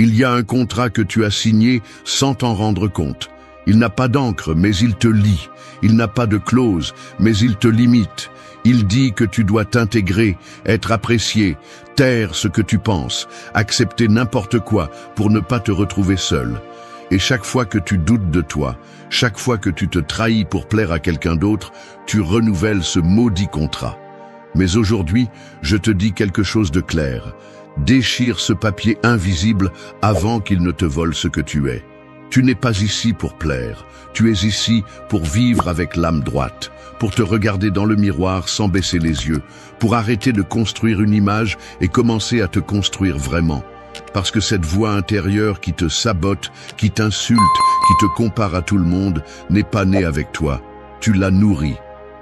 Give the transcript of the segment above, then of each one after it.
Il y a un contrat que tu as signé sans t'en rendre compte. Il n'a pas d'encre, mais il te lie. Il n'a pas de clause, mais il te limite. Il dit que tu dois t'intégrer, être apprécié, taire ce que tu penses, accepter n'importe quoi pour ne pas te retrouver seul. Et chaque fois que tu doutes de toi, chaque fois que tu te trahis pour plaire à quelqu'un d'autre, tu renouvelles ce maudit contrat. Mais aujourd'hui, je te dis quelque chose de clair. Déchire ce papier invisible avant qu'il ne te vole ce que tu es. Tu n'es pas ici pour plaire, tu es ici pour vivre avec l'âme droite, pour te regarder dans le miroir sans baisser les yeux, pour arrêter de construire une image et commencer à te construire vraiment. Parce que cette voix intérieure qui te sabote, qui t'insulte, qui te compare à tout le monde, n'est pas née avec toi. Tu l'as nourrie.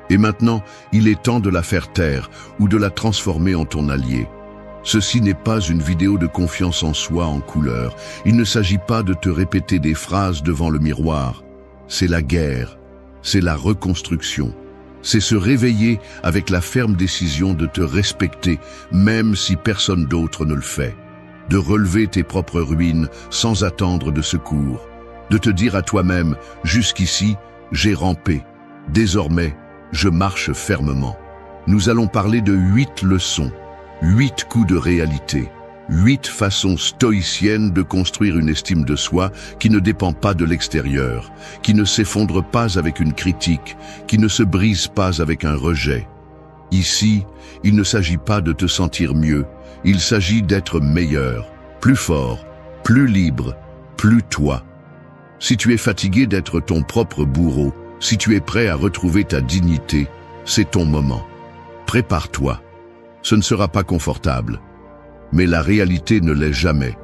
Et maintenant, il est temps de la faire taire ou de la transformer en ton allié. Ceci n'est pas une vidéo de confiance en soi en couleur. Il ne s'agit pas de te répéter des phrases devant le miroir. C'est la guerre, c'est la reconstruction. C'est se réveiller avec la ferme décision de te respecter, même si personne d'autre ne le fait. De relever tes propres ruines sans attendre de secours. De te dire à toi-même, jusqu'ici, j'ai rampé. Désormais, je marche fermement. Nous allons parler de 8 leçons. 8 coups de réalité, 8 façons stoïciennes de construire une estime de soi qui ne dépend pas de l'extérieur, qui ne s'effondre pas avec une critique, qui ne se brise pas avec un rejet. Ici, il ne s'agit pas de te sentir mieux, il s'agit d'être meilleur, plus fort, plus libre, plus toi. Si tu es fatigué d'être ton propre bourreau, si tu es prêt à retrouver ta dignité, c'est ton moment. Prépare-toi. Ce ne sera pas confortable, mais la réalité ne l'est jamais.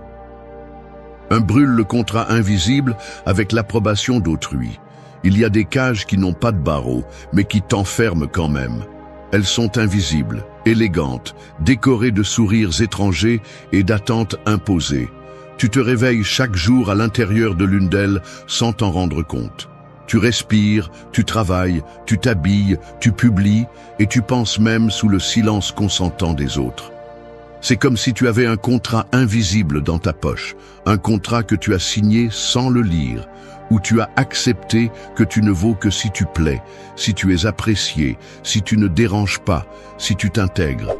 Un brûle le contrat invisible avec l'approbation d'autrui. Il y a des cages qui n'ont pas de barreaux, mais qui t'enferment quand même. Elles sont invisibles, élégantes, décorées de sourires étrangers et d'attentes imposées. Tu te réveilles chaque jour à l'intérieur de l'une d'elles sans t'en rendre compte. Tu respires, tu travailles, tu t'habilles, tu publies et tu penses même sous le silence consentant des autres. C'est comme si tu avais un contrat invisible dans ta poche, un contrat que tu as signé sans le lire, où tu as accepté que tu ne vaux que si tu plais, si tu es apprécié, si tu ne déranges pas, si tu t'intègres.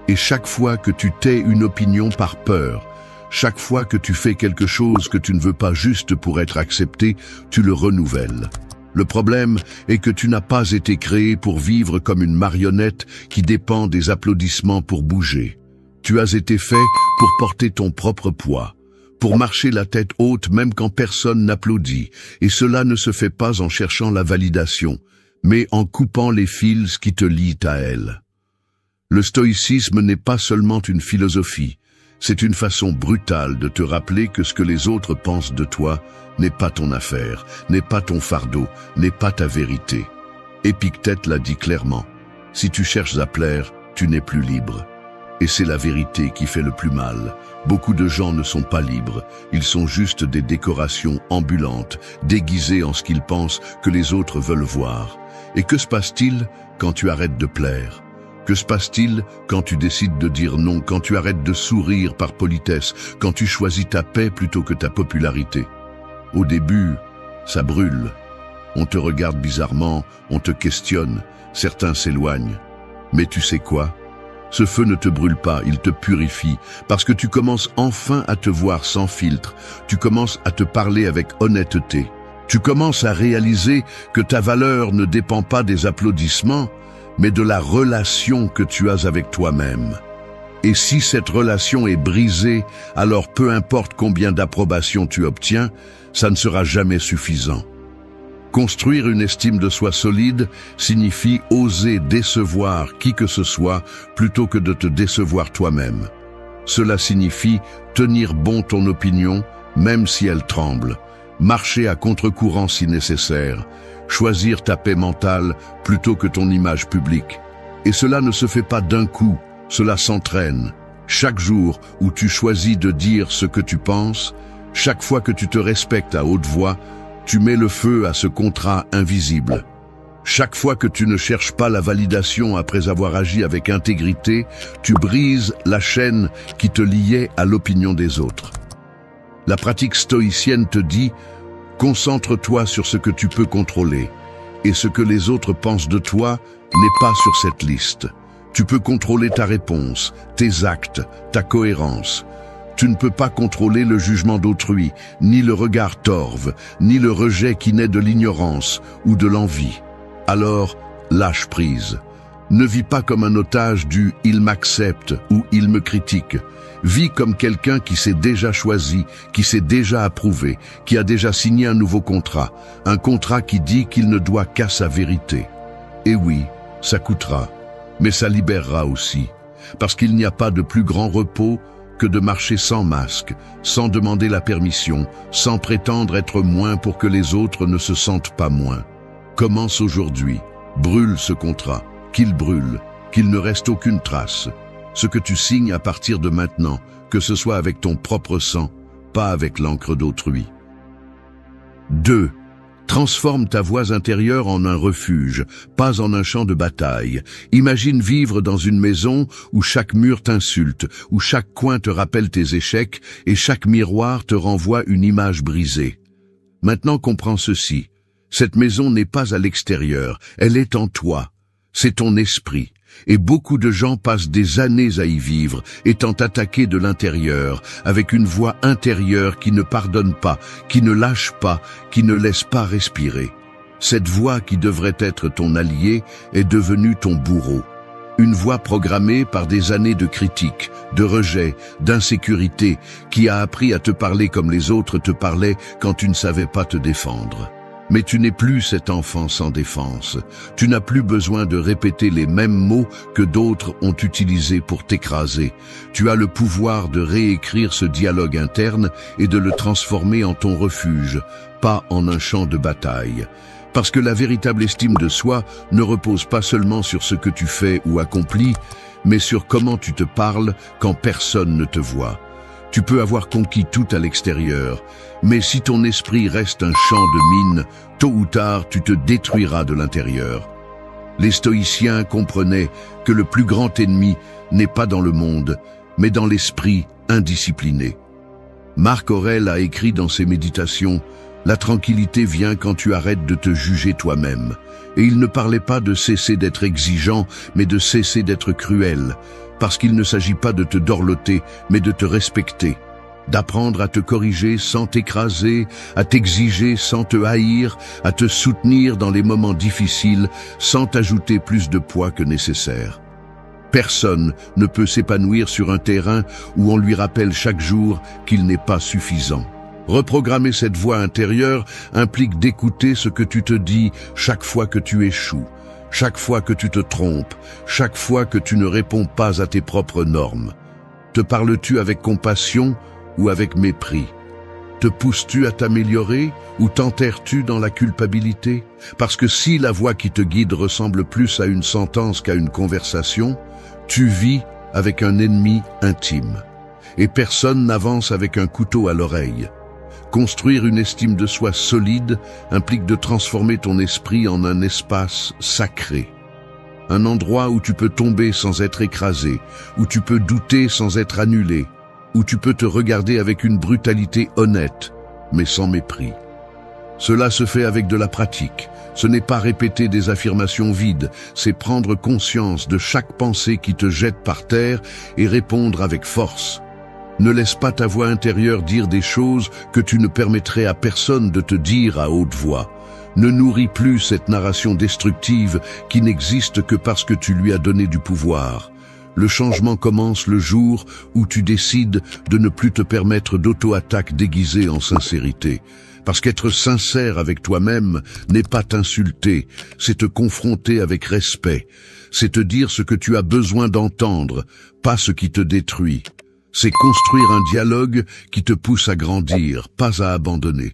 Et chaque fois que tu tais une opinion par peur, chaque fois que tu fais quelque chose que tu ne veux pas juste pour être accepté, tu le renouvelles. Le problème est que tu n'as pas été créé pour vivre comme une marionnette qui dépend des applaudissements pour bouger. Tu as été fait pour porter ton propre poids, pour marcher la tête haute même quand personne n'applaudit, et cela ne se fait pas en cherchant la validation, mais en coupant les fils qui te lient à elle. Le stoïcisme n'est pas seulement une philosophie, c'est une façon brutale de te rappeler que ce que les autres pensent de toi n'est pas ton affaire, n'est pas ton fardeau, n'est pas ta vérité. Épictète l'a dit clairement, si tu cherches à plaire, tu n'es plus libre. Et c'est la vérité qui fait le plus mal. Beaucoup de gens ne sont pas libres, ils sont juste des décorations ambulantes, déguisées en ce qu'ils pensent que les autres veulent voir. Et que se passe-t-il quand tu arrêtes de plaire ? Que se passe-t-il quand tu décides de dire non, quand tu arrêtes de sourire par politesse, quand tu choisis ta paix plutôt que ta popularité? Au début, ça brûle. On te regarde bizarrement, on te questionne, certains s'éloignent. Mais tu sais quoi? Ce feu ne te brûle pas, il te purifie, parce que tu commences enfin à te voir sans filtre, tu commences à te parler avec honnêteté. Tu commences à réaliser que ta valeur ne dépend pas des applaudissements, mais de la relation que tu as avec toi-même. Et si cette relation est brisée, alors peu importe combien d'approbation tu obtiens, ça ne sera jamais suffisant. Construire une estime de soi solide signifie oser décevoir qui que ce soit plutôt que de te décevoir toi-même. Cela signifie tenir bon ton opinion, même si elle tremble, marcher à contre-courant si nécessaire, choisir ta paix mentale plutôt que ton image publique. Et cela ne se fait pas d'un coup, cela s'entraîne. Chaque jour où tu choisis de dire ce que tu penses, chaque fois que tu te respectes à haute voix, tu mets le feu à ce contrat invisible. Chaque fois que tu ne cherches pas la validation après avoir agi avec intégrité, tu brises la chaîne qui te liait à l'opinion des autres. La pratique stoïcienne te dit « Concentre-toi sur ce que tu peux contrôler, et ce que les autres pensent de toi n'est pas sur cette liste. Tu peux contrôler ta réponse, tes actes, ta cohérence. Tu ne peux pas contrôler le jugement d'autrui, ni le regard torve, ni le rejet qui naît de l'ignorance ou de l'envie. Alors, lâche prise. Ne vis pas comme un otage du « il m'accepte » ou « il me critique ». Vis comme quelqu'un qui s'est déjà choisi, qui s'est déjà approuvé, qui a déjà signé un nouveau contrat. Un contrat qui dit qu'il ne doit qu'à sa vérité. Et oui, ça coûtera, mais ça libérera aussi. Parce qu'il n'y a pas de plus grand repos que de marcher sans masque, sans demander la permission, sans prétendre être moins pour que les autres ne se sentent pas moins. Commence aujourd'hui. Brûle ce contrat. Qu'il brûle. Qu'il ne reste aucune trace. Ce que tu signes à partir de maintenant, que ce soit avec ton propre sang, pas avec l'encre d'autrui. 2. Transforme ta voix intérieure en un refuge, pas en un champ de bataille. Imagine vivre dans une maison où chaque mur t'insulte, où chaque coin te rappelle tes échecs et chaque miroir te renvoie une image brisée. Maintenant comprends ceci. Cette maison n'est pas à l'extérieur, elle est en toi. C'est ton esprit. Et beaucoup de gens passent des années à y vivre, étant attaqués de l'intérieur, avec une voix intérieure qui ne pardonne pas, qui ne lâche pas, qui ne laisse pas respirer. Cette voix qui devrait être ton allié est devenue ton bourreau. Une voix programmée par des années de critiques, de rejet, d'insécurité, qui a appris à te parler comme les autres te parlaient quand tu ne savais pas te défendre. Mais tu n'es plus cet enfant sans défense. Tu n'as plus besoin de répéter les mêmes mots que d'autres ont utilisés pour t'écraser. Tu as le pouvoir de réécrire ce dialogue interne et de le transformer en ton refuge, pas en un champ de bataille. Parce que la véritable estime de soi ne repose pas seulement sur ce que tu fais ou accomplis, mais sur comment tu te parles quand personne ne te voit. Tu peux avoir conquis tout à l'extérieur, mais si ton esprit reste un champ de mine, tôt ou tard tu te détruiras de l'intérieur. Les stoïciens comprenaient que le plus grand ennemi n'est pas dans le monde, mais dans l'esprit indiscipliné. Marc Aurèle a écrit dans ses méditations « La tranquillité vient quand tu arrêtes de te juger toi-même ». Et il ne parlait pas de cesser d'être exigeant, mais de cesser d'être cruel, parce qu'il ne s'agit pas de te dorloter, mais de te respecter, d'apprendre à te corriger sans t'écraser, à t'exiger sans te haïr, à te soutenir dans les moments difficiles sans t'ajouter plus de poids que nécessaire. Personne ne peut s'épanouir sur un terrain où on lui rappelle chaque jour qu'il n'est pas suffisant. Reprogrammer cette voix intérieure implique d'écouter ce que tu te dis chaque fois que tu échoues, chaque fois que tu te trompes, chaque fois que tu ne réponds pas à tes propres normes. Te parles-tu avec compassion ou avec mépris? Te pousses-tu à t'améliorer ou t'enterres-tu dans la culpabilité? Parce que si la voix qui te guide ressemble plus à une sentence qu'à une conversation, tu vis avec un ennemi intime. Et personne n'avance avec un couteau à l'oreille. Construire une estime de soi solide implique de transformer ton esprit en un espace sacré. Un endroit où tu peux tomber sans être écrasé, où tu peux douter sans être annulé, où tu peux te regarder avec une brutalité honnête, mais sans mépris. Cela se fait avec de la pratique. Ce n'est pas répéter des affirmations vides, c'est prendre conscience de chaque pensée qui te jette par terre et répondre avec force. Ne laisse pas ta voix intérieure dire des choses que tu ne permettrais à personne de te dire à haute voix. Ne nourris plus cette narration destructive qui n'existe que parce que tu lui as donné du pouvoir. Le changement commence le jour où tu décides de ne plus te permettre d'auto-attaque déguisée en sincérité. Parce qu'être sincère avec toi-même n'est pas t'insulter, c'est te confronter avec respect. C'est te dire ce que tu as besoin d'entendre, pas ce qui te détruit. C'est construire un dialogue qui te pousse à grandir, pas à abandonner.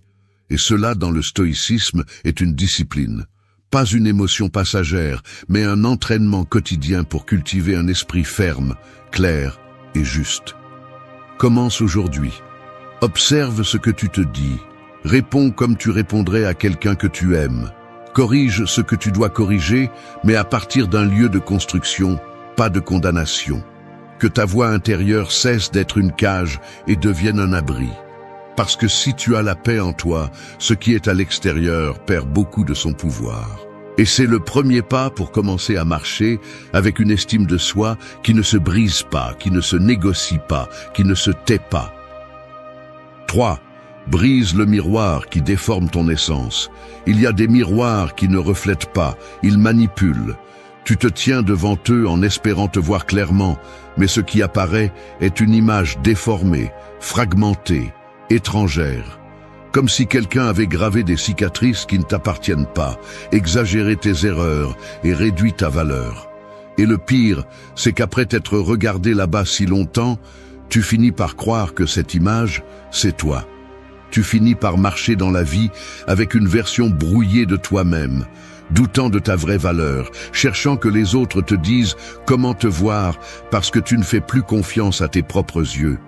Et cela, dans le stoïcisme, est une discipline. Pas une émotion passagère, mais un entraînement quotidien pour cultiver un esprit ferme, clair et juste. Commence aujourd'hui. Observe ce que tu te dis. Réponds comme tu répondrais à quelqu'un que tu aimes. Corrige ce que tu dois corriger, mais à partir d'un lieu de construction, pas de condamnation. Que ta voix intérieure cesse d'être une cage et devienne un abri. Parce que si tu as la paix en toi, ce qui est à l'extérieur perd beaucoup de son pouvoir. Et c'est le premier pas pour commencer à marcher avec une estime de soi qui ne se brise pas, qui ne se négocie pas, qui ne se tait pas. 3. Brise le miroir qui déforme ton essence. Il y a des miroirs qui ne reflètent pas, ils manipulent. Tu te tiens devant eux en espérant te voir clairement, mais ce qui apparaît est une image déformée, fragmentée, étrangère. Comme si quelqu'un avait gravé des cicatrices qui ne t'appartiennent pas, exagéré tes erreurs et réduit ta valeur. Et le pire, c'est qu'après t'être regardé là-bas si longtemps, tu finis par croire que cette image, c'est toi. Tu finis par marcher dans la vie avec une version brouillée de toi-même, doutant de ta vraie valeur, cherchant que les autres te disent comment te voir parce que tu ne fais plus confiance à tes propres yeux.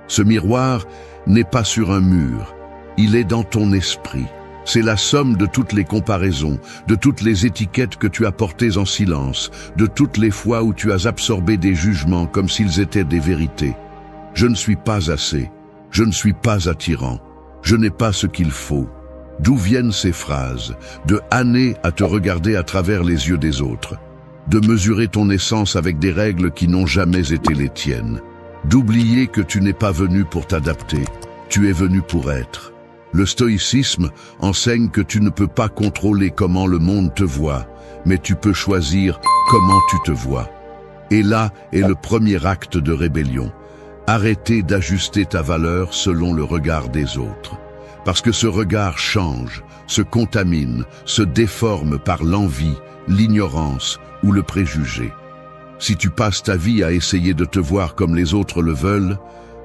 Ce miroir n'est pas sur un mur, il est dans ton esprit. C'est la somme de toutes les comparaisons, de toutes les étiquettes que tu as portées en silence, de toutes les fois où tu as absorbé des jugements comme s'ils étaient des vérités. Je ne suis pas assez, je ne suis pas attirant, je n'ai pas ce qu'il faut. D'où viennent ces phrases? De années à te regarder à travers les yeux des autres, de mesurer ton essence avec des règles qui n'ont jamais été les tiennes, d'oublier que tu n'es pas venu pour t'adapter, tu es venu pour être. Le stoïcisme enseigne que tu ne peux pas contrôler comment le monde te voit, mais tu peux choisir comment tu te vois. Et là est le premier acte de rébellion. Arrêter d'ajuster ta valeur selon le regard des autres. Parce que ce regard change, se contamine, se déforme par l'envie, l'ignorance ou le préjugé. Si tu passes ta vie à essayer de te voir comme les autres le veulent,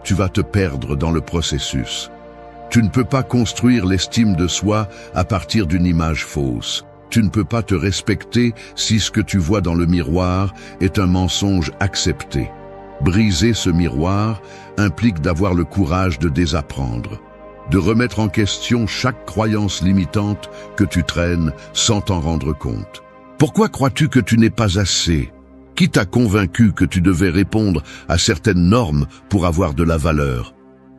tu vas te perdre dans le processus. Tu ne peux pas construire l'estime de soi à partir d'une image fausse. Tu ne peux pas te respecter si ce que tu vois dans le miroir est un mensonge accepté. Briser ce miroir implique d'avoir le courage de désapprendre, de remettre en question chaque croyance limitante que tu traînes sans t'en rendre compte. Pourquoi crois-tu que tu n'es pas assez? Qui t'a convaincu que tu devais répondre à certaines normes pour avoir de la valeur?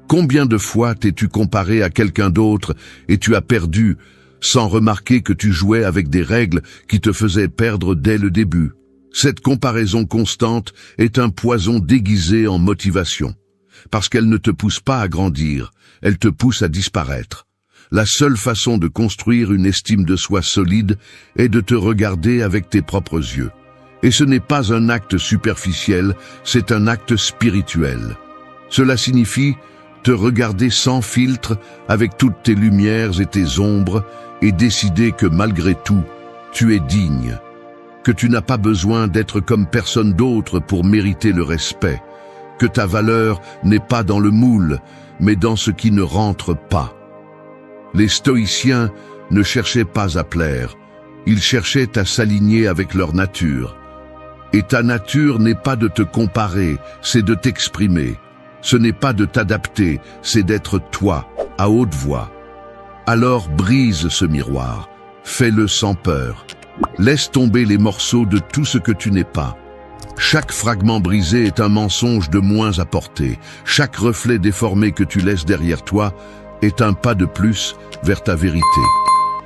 Combien de fois t'es-tu comparé à quelqu'un d'autre et tu as perdu sans remarquer que tu jouais avec des règles qui te faisaient perdre dès le début? Cette comparaison constante est un poison déguisé en motivation, parce qu'elle ne te pousse pas à grandir, elle te pousse à disparaître. La seule façon de construire une estime de soi solide est de te regarder avec tes propres yeux. Et ce n'est pas un acte superficiel, c'est un acte spirituel. Cela signifie te regarder sans filtre avec toutes tes lumières et tes ombres et décider que malgré tout, tu es digne. Que tu n'as pas besoin d'être comme personne d'autre pour mériter le respect. Que ta valeur n'est pas dans le moule, mais dans ce qui ne rentre pas. Les stoïciens ne cherchaient pas à plaire, ils cherchaient à s'aligner avec leur nature. Et ta nature n'est pas de te comparer, c'est de t'exprimer. Ce n'est pas de t'adapter, c'est d'être toi, à haute voix. Alors brise ce miroir, fais-le sans peur. Laisse tomber les morceaux de tout ce que tu n'es pas. Chaque fragment brisé est un mensonge de moins à porter. Chaque reflet déformé que tu laisses derrière toi est un pas de plus vers ta vérité.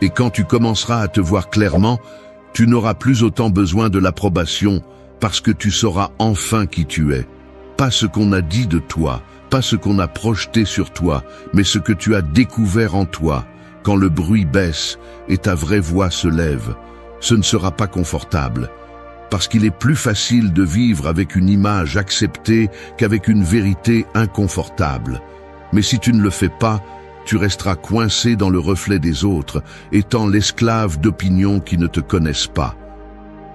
Et quand tu commenceras à te voir clairement, tu n'auras plus autant besoin de l'approbation parce que tu sauras enfin qui tu es. Pas ce qu'on a dit de toi, pas ce qu'on a projeté sur toi, mais ce que tu as découvert en toi. Quand le bruit baisse et ta vraie voix se lève, ce ne sera pas confortable, parce qu'il est plus facile de vivre avec une image acceptée qu'avec une vérité inconfortable. Mais si tu ne le fais pas, tu resteras coincé dans le reflet des autres, étant l'esclave d'opinions qui ne te connaissent pas.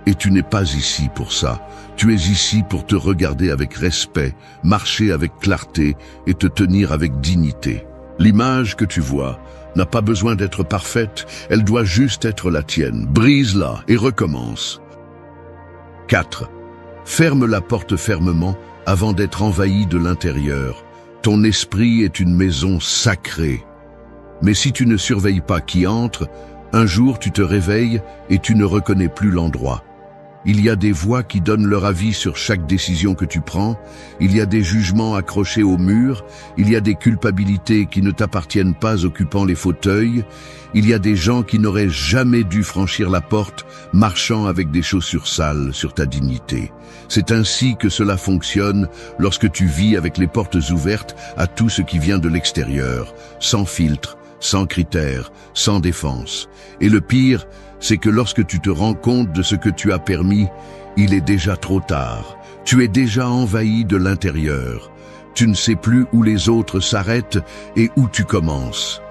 Et tu n'es pas ici pour ça. Tu es ici pour te regarder avec respect, marcher avec clarté et te tenir avec dignité. L'image que tu vois n'a pas besoin d'être parfaite, elle doit juste être la tienne. Brise-la et recommence. 4. Ferme la porte fermement avant d'être envahi de l'intérieur. Ton esprit est une maison sacrée. Mais si tu ne surveilles pas qui entre, un jour tu te réveilles et tu ne reconnais plus l'endroit. Il y a des voix qui donnent leur avis sur chaque décision que tu prends, il y a des jugements accrochés au mur, il y a des culpabilités qui ne t'appartiennent pas occupant les fauteuils, il y a des gens qui n'auraient jamais dû franchir la porte, marchant avec des chaussures sales sur ta dignité. C'est ainsi que cela fonctionne lorsque tu vis avec les portes ouvertes à tout ce qui vient de l'extérieur, sans filtre, sans critères, sans défense. Et le pire, c'est que lorsque tu te rends compte de ce que tu as permis, il est déjà trop tard. Tu es déjà envahi de l'intérieur. Tu ne sais plus où les autres s'arrêtent et où tu commences.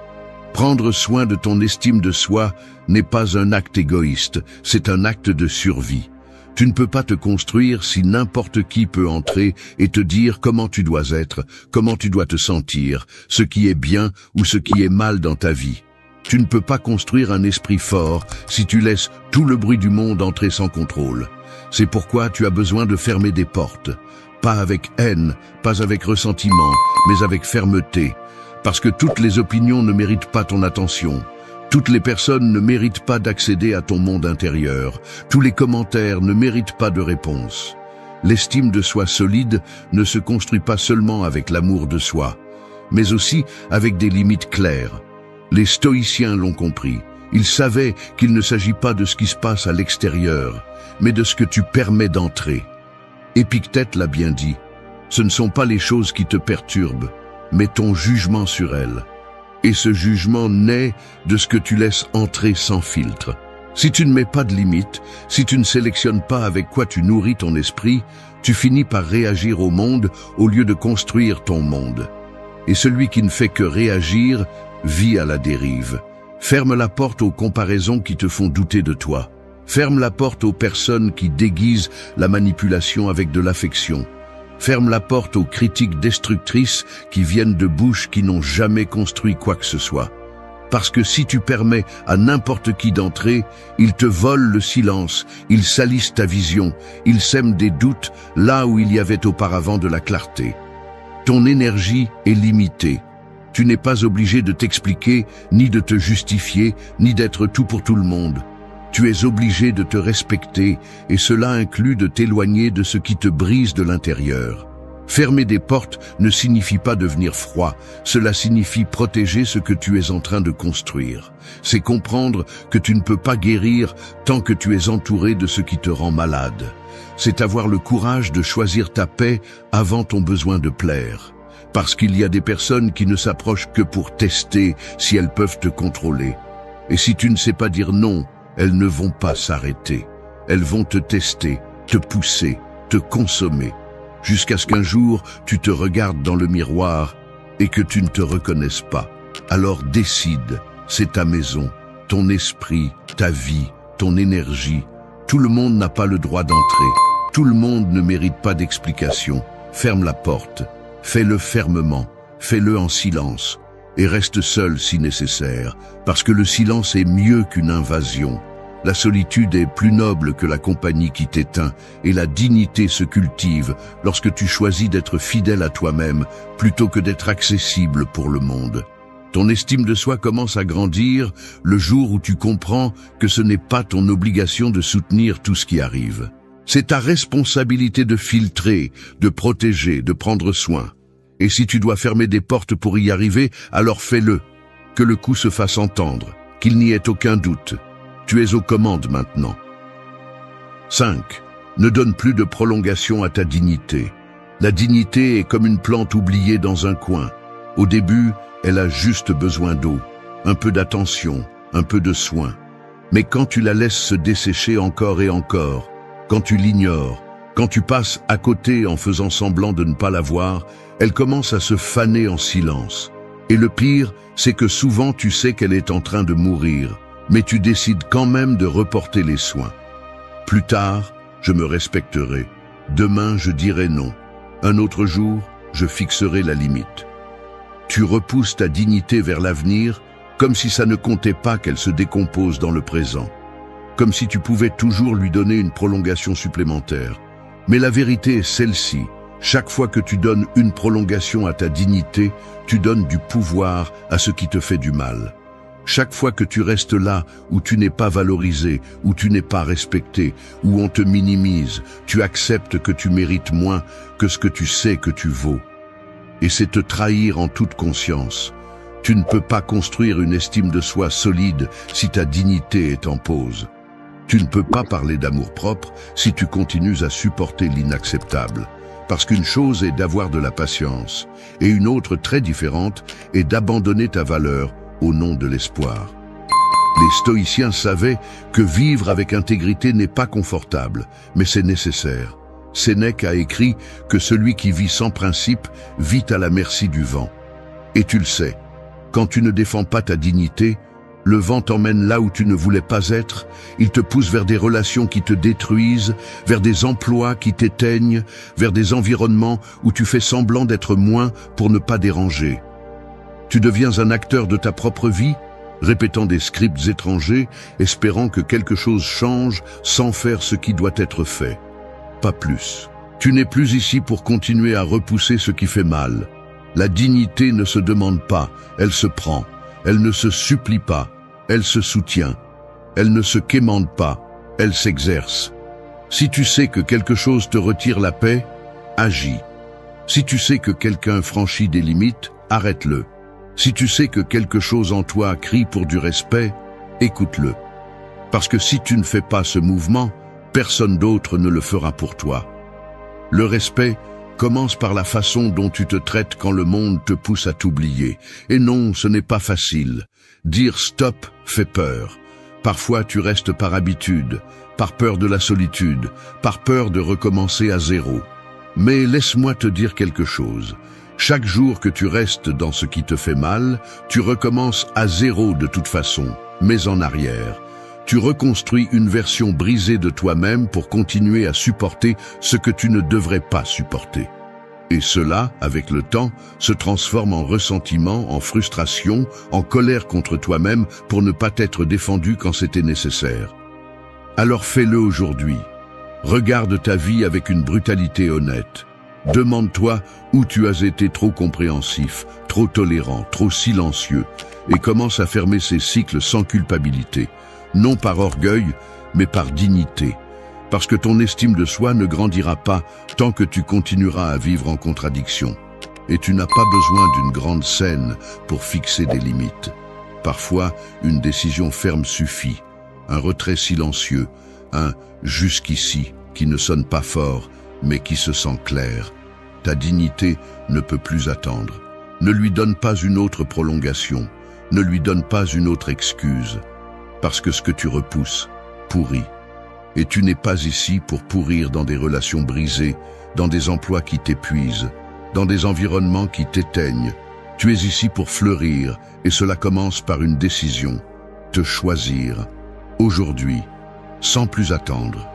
Prendre soin de ton estime de soi n'est pas un acte égoïste, c'est un acte de survie. Tu ne peux pas te construire si n'importe qui peut entrer et te dire comment tu dois être, comment tu dois te sentir, ce qui est bien ou ce qui est mal dans ta vie. Tu ne peux pas construire un esprit fort si tu laisses tout le bruit du monde entrer sans contrôle. C'est pourquoi tu as besoin de fermer des portes. Pas avec haine, pas avec ressentiment, mais avec fermeté. Parce que toutes les opinions ne méritent pas ton attention. Toutes les personnes ne méritent pas d'accéder à ton monde intérieur. Tous les commentaires ne méritent pas de réponse. L'estime de soi solide ne se construit pas seulement avec l'amour de soi, mais aussi avec des limites claires. Les stoïciens l'ont compris. Ils savaient qu'il ne s'agit pas de ce qui se passe à l'extérieur, mais de ce que tu permets d'entrer. Épictète l'a bien dit. Ce ne sont pas les choses qui te perturbent, mais ton jugement sur elles. Et ce jugement naît de ce que tu laisses entrer sans filtre. Si tu ne mets pas de limites, si tu ne sélectionnes pas avec quoi tu nourris ton esprit, tu finis par réagir au monde au lieu de construire ton monde. Et celui qui ne fait que réagir vit à la dérive. Ferme la porte aux comparaisons qui te font douter de toi. Ferme la porte aux personnes qui déguisent la manipulation avec de l'affection. Ferme la porte aux critiques destructrices qui viennent de bouches qui n'ont jamais construit quoi que ce soit. Parce que si tu permets à n'importe qui d'entrer, ils te volent le silence, ils salissent ta vision, ils sèment des doutes là où il y avait auparavant de la clarté. Ton énergie est limitée. Tu n'es pas obligé de t'expliquer, ni de te justifier, ni d'être tout pour tout le monde. Tu es obligé de te respecter, et cela inclut de t'éloigner de ce qui te brise de l'intérieur. Fermer des portes ne signifie pas devenir froid, cela signifie protéger ce que tu es en train de construire. C'est comprendre que tu ne peux pas guérir tant que tu es entouré de ce qui te rend malade. C'est avoir le courage de choisir ta paix avant ton besoin de plaire. Parce qu'il y a des personnes qui ne s'approchent que pour tester si elles peuvent te contrôler. Et si tu ne sais pas dire non, elles ne vont pas s'arrêter. Elles vont te tester, te pousser, te consommer, jusqu'à ce qu'un jour tu te regardes dans le miroir et que tu ne te reconnaisses pas. Alors décide, c'est ta maison, ton esprit, ta vie, ton énergie. Tout le monde n'a pas le droit d'entrer. Tout le monde ne mérite pas d'explication. Ferme la porte. Fais-le fermement, fais-le en silence, et reste seul si nécessaire, parce que le silence est mieux qu'une invasion. La solitude est plus noble que la compagnie qui t'éteint, et la dignité se cultive lorsque tu choisis d'être fidèle à toi-même, plutôt que d'être accessible pour le monde. Ton estime de soi commence à grandir le jour où tu comprends que ce n'est pas ton obligation de soutenir tout ce qui arrive. C'est ta responsabilité de filtrer, de protéger, de prendre soin. Et si tu dois fermer des portes pour y arriver, alors fais-le. Que le coup se fasse entendre, qu'il n'y ait aucun doute. Tu es aux commandes maintenant. 5. Ne donne plus de prolongation à ta dignité. La dignité est comme une plante oubliée dans un coin. Au début, elle a juste besoin d'eau, un peu d'attention, un peu de soin. Mais quand tu la laisses se dessécher encore et encore, quand tu l'ignores, quand tu passes à côté en faisant semblant de ne pas la voir, elle commence à se faner en silence. Et le pire, c'est que souvent tu sais qu'elle est en train de mourir, mais tu décides quand même de reporter les soins. Plus tard, je me respecterai. Demain, je dirai non. Un autre jour, je fixerai la limite. Tu repousses ta dignité vers l'avenir, comme si ça ne comptait pas qu'elle se décompose dans le présent. Comme si tu pouvais toujours lui donner une prolongation supplémentaire. Mais la vérité est celle-ci. Chaque fois que tu donnes une prolongation à ta dignité, tu donnes du pouvoir à ce qui te fait du mal. Chaque fois que tu restes là, où tu n'es pas valorisé, où tu n'es pas respecté, où on te minimise, tu acceptes que tu mérites moins que ce que tu sais que tu vaux. Et c'est te trahir en toute conscience. Tu ne peux pas construire une estime de soi solide si ta dignité est en pause. Tu ne peux pas parler d'amour-propre si tu continues à supporter l'inacceptable. Parce qu'une chose est d'avoir de la patience, et une autre très différente est d'abandonner ta valeur au nom de l'espoir. Les stoïciens savaient que vivre avec intégrité n'est pas confortable, mais c'est nécessaire. Sénèque a écrit que celui qui vit sans principe vit à la merci du vent. Et tu le sais, quand tu ne défends pas ta dignité, le vent t'emmène là où tu ne voulais pas être, il te pousse vers des relations qui te détruisent, vers des emplois qui t'éteignent, vers des environnements où tu fais semblant d'être moins pour ne pas déranger. Tu deviens un acteur de ta propre vie, répétant des scripts étrangers, espérant que quelque chose change sans faire ce qui doit être fait. Pas plus. Tu n'es plus ici pour continuer à repousser ce qui fait mal. La dignité ne se demande pas, elle se prend. Elle ne se supplie pas, elle se soutient. Elle ne se quémande pas, elle s'exerce. Si tu sais que quelque chose te retire la paix, agis. Si tu sais que quelqu'un franchit des limites, arrête-le. Si tu sais que quelque chose en toi crie pour du respect, écoute-le. Parce que si tu ne fais pas ce mouvement, personne d'autre ne le fera pour toi. Le respect commence par la façon dont tu te traites quand le monde te pousse à t'oublier. Et non, ce n'est pas facile. Dire stop fait peur. Parfois tu restes par habitude, par peur de la solitude, par peur de recommencer à zéro. Mais laisse-moi te dire quelque chose. Chaque jour que tu restes dans ce qui te fait mal, tu recommences à zéro de toute façon, mais en arrière. Tu reconstruis une version brisée de toi-même pour continuer à supporter ce que tu ne devrais pas supporter. Et cela, avec le temps, se transforme en ressentiment, en frustration, en colère contre toi-même pour ne pas t'être défendu quand c'était nécessaire. Alors fais-le aujourd'hui. Regarde ta vie avec une brutalité honnête. Demande-toi où tu as été trop compréhensif, trop tolérant, trop silencieux, et commence à fermer ces cycles sans culpabilité. Non par orgueil, mais par dignité. Parce que ton estime de soi ne grandira pas tant que tu continueras à vivre en contradiction. Et tu n'as pas besoin d'une grande scène pour fixer des limites. Parfois, une décision ferme suffit. Un retrait silencieux, un « jusqu'ici » qui ne sonne pas fort, mais qui se sent clair. Ta dignité ne peut plus attendre. Ne lui donne pas une autre prolongation. Ne lui donne pas une autre excuse. Parce que ce que tu repousses pourrit. Et tu n'es pas ici pour pourrir dans des relations brisées, dans des emplois qui t'épuisent, dans des environnements qui t'éteignent. Tu es ici pour fleurir, et cela commence par une décision. Te choisir, aujourd'hui, sans plus attendre.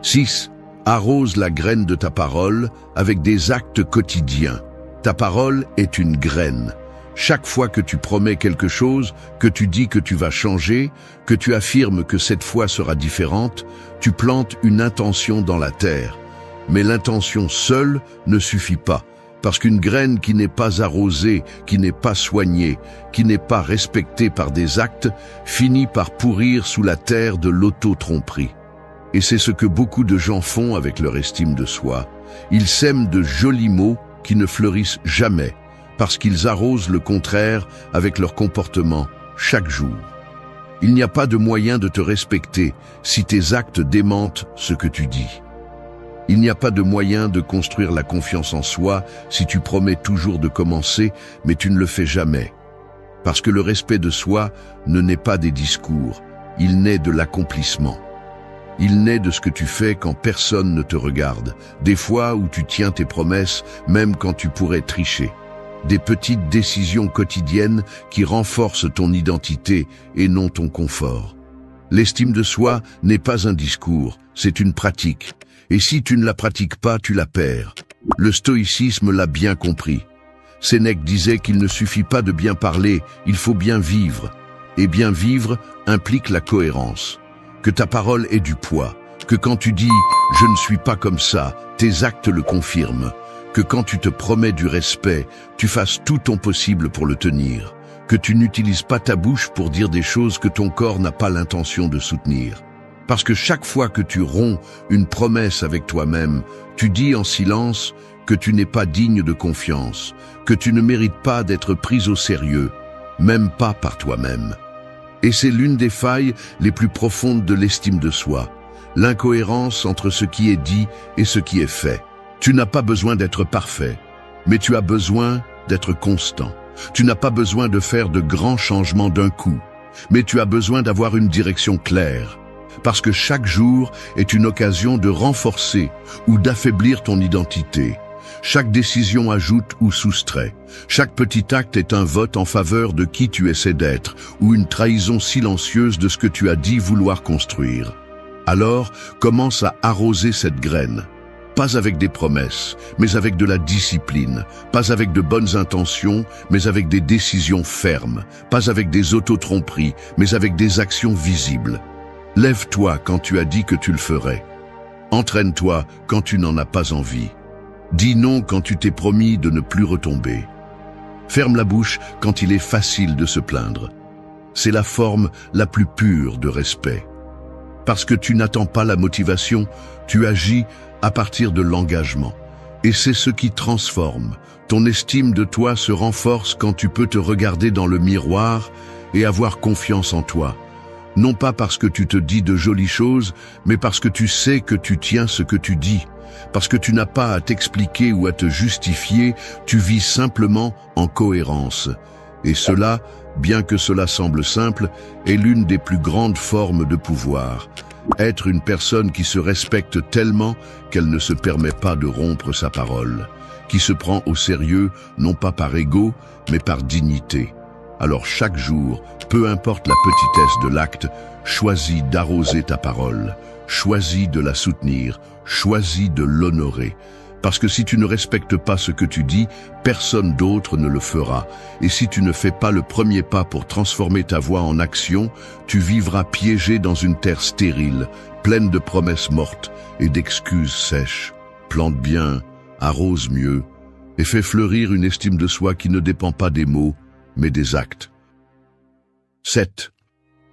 6. Arrose la graine de ta parole avec des actes quotidiens. Ta parole est une graine. Chaque fois que tu promets quelque chose, que tu dis que tu vas changer, que tu affirmes que cette fois sera différente, tu plantes une intention dans la terre. Mais l'intention seule ne suffit pas, parce qu'une graine qui n'est pas arrosée, qui n'est pas soignée, qui n'est pas respectée par des actes, finit par pourrir sous la terre de l'auto-tromperie. Et c'est ce que beaucoup de gens font avec leur estime de soi. Ils sèment de jolis mots qui ne fleurissent jamais, parce qu'ils arrosent le contraire avec leur comportement chaque jour. Il n'y a pas de moyen de te respecter si tes actes démentent ce que tu dis. Il n'y a pas de moyen de construire la confiance en soi si tu promets toujours de commencer, mais tu ne le fais jamais. Parce que le respect de soi ne naît pas des discours, il naît de l'accomplissement. Il naît de ce que tu fais quand personne ne te regarde, des fois où tu tiens tes promesses, même quand tu pourrais tricher. Des petites décisions quotidiennes qui renforcent ton identité et non ton confort. L'estime de soi n'est pas un discours, c'est une pratique. Et si tu ne la pratiques pas, tu la perds. Le stoïcisme l'a bien compris. Sénèque disait qu'il ne suffit pas de bien parler, il faut bien vivre. Et bien vivre implique la cohérence. Que ta parole ait du poids, que quand tu dis « je ne suis pas comme ça », tes actes le confirment, que quand tu te promets du respect, tu fasses tout ton possible pour le tenir, que tu n'utilises pas ta bouche pour dire des choses que ton corps n'a pas l'intention de soutenir. Parce que chaque fois que tu romps une promesse avec toi-même, tu dis en silence que tu n'es pas digne de confiance, que tu ne mérites pas d'être pris au sérieux, même pas par toi-même. Et c'est l'une des failles les plus profondes de l'estime de soi, l'incohérence entre ce qui est dit et ce qui est fait. Tu n'as pas besoin d'être parfait, mais tu as besoin d'être constant. Tu n'as pas besoin de faire de grands changements d'un coup, mais tu as besoin d'avoir une direction claire. Parce que chaque jour est une occasion de renforcer ou d'affaiblir ton identité. Chaque décision ajoute ou soustrait. Chaque petit acte est un vote en faveur de qui tu essaies d'être ou une trahison silencieuse de ce que tu as dit vouloir construire. Alors, commence à arroser cette graine. Pas avec des promesses, mais avec de la discipline. Pas avec de bonnes intentions, mais avec des décisions fermes. Pas avec des auto-tromperies, mais avec des actions visibles. Lève-toi quand tu as dit que tu le ferais. Entraîne-toi quand tu n'en as pas envie. Dis non quand tu t'es promis de ne plus retomber. Ferme la bouche quand il est facile de se plaindre. C'est la forme la plus pure de respect. Parce que tu n'attends pas la motivation, tu agis à partir de l'engagement. Et c'est ce qui transforme. Ton estime de toi se renforce quand tu peux te regarder dans le miroir et avoir confiance en toi. Non pas parce que tu te dis de jolies choses, mais parce que tu sais que tu tiens ce que tu dis. Parce que tu n'as pas à t'expliquer ou à te justifier, tu vis simplement en cohérence. Et cela, bien que cela semble simple, est l'une des plus grandes formes de pouvoir. Être une personne qui se respecte tellement qu'elle ne se permet pas de rompre sa parole. Qui se prend au sérieux, non pas par ego, mais par dignité. Alors chaque jour, peu importe la petitesse de l'acte, choisis d'arroser ta parole, choisis de la soutenir, choisis de l'honorer. Parce que si tu ne respectes pas ce que tu dis, personne d'autre ne le fera. Et si tu ne fais pas le premier pas pour transformer ta voix en action, tu vivras piégé dans une terre stérile, pleine de promesses mortes et d'excuses sèches. Plante bien, arrose mieux, et fais fleurir une estime de soi qui ne dépend pas des mots, mais des actes. 7.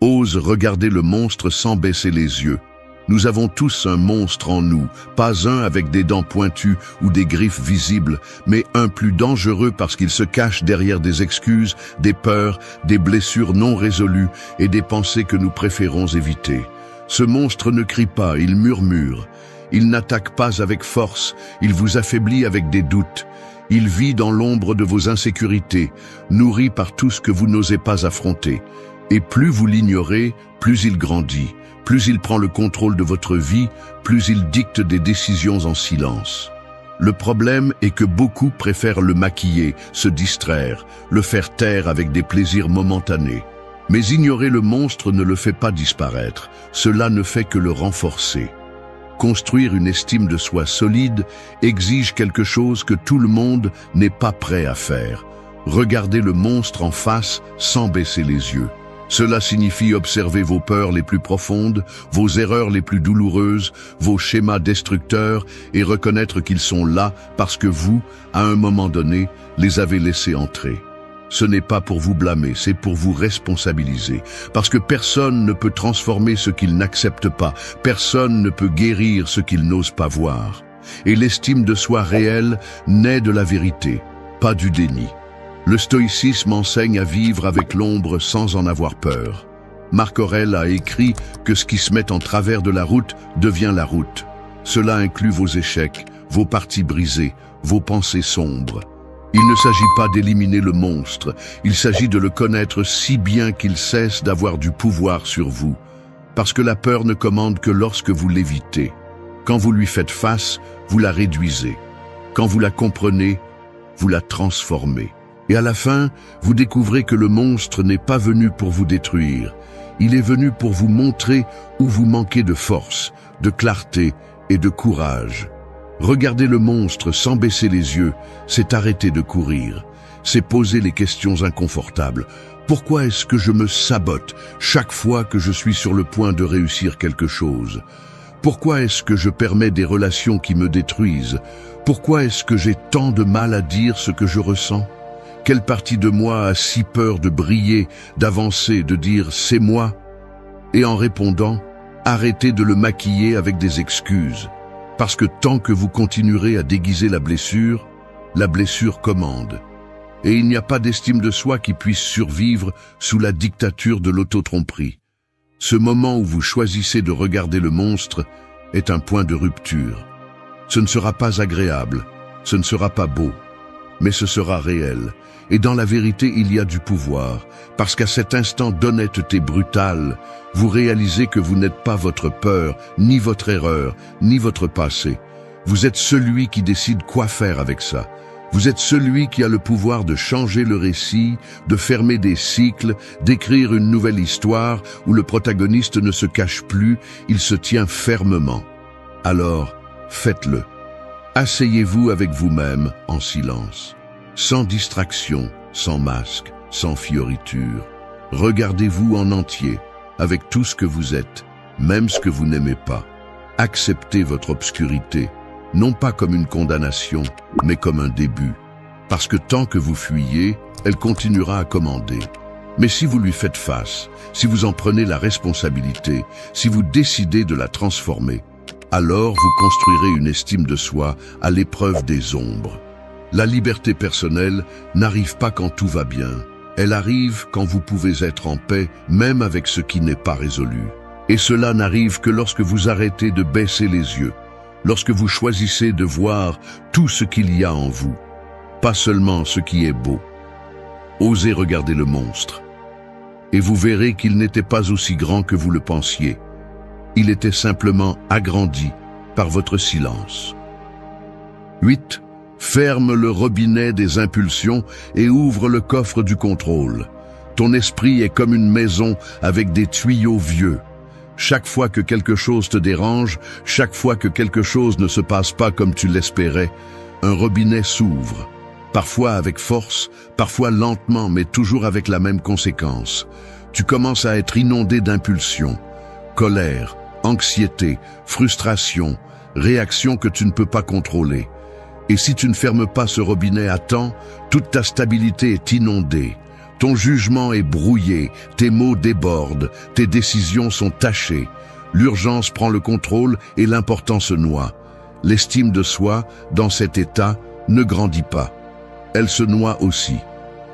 Ose regarder le monstre sans baisser les yeux. Nous avons tous un monstre en nous, pas un avec des dents pointues ou des griffes visibles, mais un plus dangereux parce qu'il se cache derrière des excuses, des peurs, des blessures non résolues et des pensées que nous préférons éviter. Ce monstre ne crie pas, il murmure. Il n'attaque pas avec force, il vous affaiblit avec des doutes. Il vit dans l'ombre de vos insécurités, nourri par tout ce que vous n'osez pas affronter. Et plus vous l'ignorez, plus il grandit. Plus il prend le contrôle de votre vie, plus il dicte des décisions en silence. Le problème est que beaucoup préfèrent le maquiller, se distraire, le faire taire avec des plaisirs momentanés. Mais ignorer le monstre ne le fait pas disparaître, cela ne fait que le renforcer. Construire une estime de soi solide exige quelque chose que tout le monde n'est pas prêt à faire. Regarder le monstre en face sans baisser les yeux. Cela signifie observer vos peurs les plus profondes, vos erreurs les plus douloureuses, vos schémas destructeurs et reconnaître qu'ils sont là parce que vous, à un moment donné, les avez laissés entrer. Ce n'est pas pour vous blâmer, c'est pour vous responsabiliser. Parce que personne ne peut transformer ce qu'il n'accepte pas. Personne ne peut guérir ce qu'il n'ose pas voir. Et l'estime de soi réelle naît de la vérité, pas du déni. Le stoïcisme enseigne à vivre avec l'ombre sans en avoir peur. Marc Aurèle a écrit que ce qui se met en travers de la route devient la route. Cela inclut vos échecs, vos parties brisées, vos pensées sombres. Il ne s'agit pas d'éliminer le monstre, il s'agit de le connaître si bien qu'il cesse d'avoir du pouvoir sur vous. Parce que la peur ne commande que lorsque vous l'évitez. Quand vous lui faites face, vous la réduisez. Quand vous la comprenez, vous la transformez. Et à la fin, vous découvrez que le monstre n'est pas venu pour vous détruire. Il est venu pour vous montrer où vous manquez de force, de clarté et de courage. Regarder le monstre sans baisser les yeux, c'est arrêter de courir. C'est poser les questions inconfortables. Pourquoi est-ce que je me sabote chaque fois que je suis sur le point de réussir quelque chose? Pourquoi est-ce que je permets des relations qui me détruisent? Pourquoi est-ce que j'ai tant de mal à dire ce que je ressens? Quelle partie de moi a si peur de briller, d'avancer, de dire « c'est moi » et en répondant, arrêtez de le maquiller avec des excuses. Parce que tant que vous continuerez à déguiser la blessure commande. Et il n'y a pas d'estime de soi qui puisse survivre sous la dictature de l'autotromperie. Ce moment où vous choisissez de regarder le monstre est un point de rupture. Ce ne sera pas agréable, ce ne sera pas beau, mais ce sera réel. Et dans la vérité, il y a du pouvoir, parce qu'à cet instant d'honnêteté brutale, vous réalisez que vous n'êtes pas votre peur, ni votre erreur, ni votre passé. Vous êtes celui qui décide quoi faire avec ça. Vous êtes celui qui a le pouvoir de changer le récit, de fermer des cycles, d'écrire une nouvelle histoire où le protagoniste ne se cache plus, il se tient fermement. Alors, faites-le. Asseyez-vous avec vous-même en silence. Sans distraction, sans masque, sans fioriture. Regardez-vous en entier, avec tout ce que vous êtes, même ce que vous n'aimez pas. Acceptez votre obscurité, non pas comme une condamnation, mais comme un début. Parce que tant que vous fuyez, elle continuera à commander. Mais si vous lui faites face, si vous en prenez la responsabilité, si vous décidez de la transformer, alors vous construirez une estime de soi à l'épreuve des ombres. La liberté personnelle n'arrive pas quand tout va bien. Elle arrive quand vous pouvez être en paix, même avec ce qui n'est pas résolu. Et cela n'arrive que lorsque vous arrêtez de baisser les yeux, lorsque vous choisissez de voir tout ce qu'il y a en vous, pas seulement ce qui est beau. Osez regarder le monstre, et vous verrez qu'il n'était pas aussi grand que vous le pensiez. Il était simplement agrandi par votre silence. 8. Ferme le robinet des impulsions et ouvre le coffre du contrôle. Ton esprit est comme une maison avec des tuyaux vieux. Chaque fois que quelque chose te dérange, chaque fois que quelque chose ne se passe pas comme tu l'espérais, un robinet s'ouvre. Parfois avec force, parfois lentement, mais toujours avec la même conséquence. Tu commences à être inondé d'impulsions, colère, anxiété, frustration, réactions que tu ne peux pas contrôler. Et si tu ne fermes pas ce robinet à temps, toute ta stabilité est inondée. Ton jugement est brouillé, tes mots débordent, tes décisions sont tachées. L'urgence prend le contrôle et l'important se noie. L'estime de soi, dans cet état, ne grandit pas. Elle se noie aussi.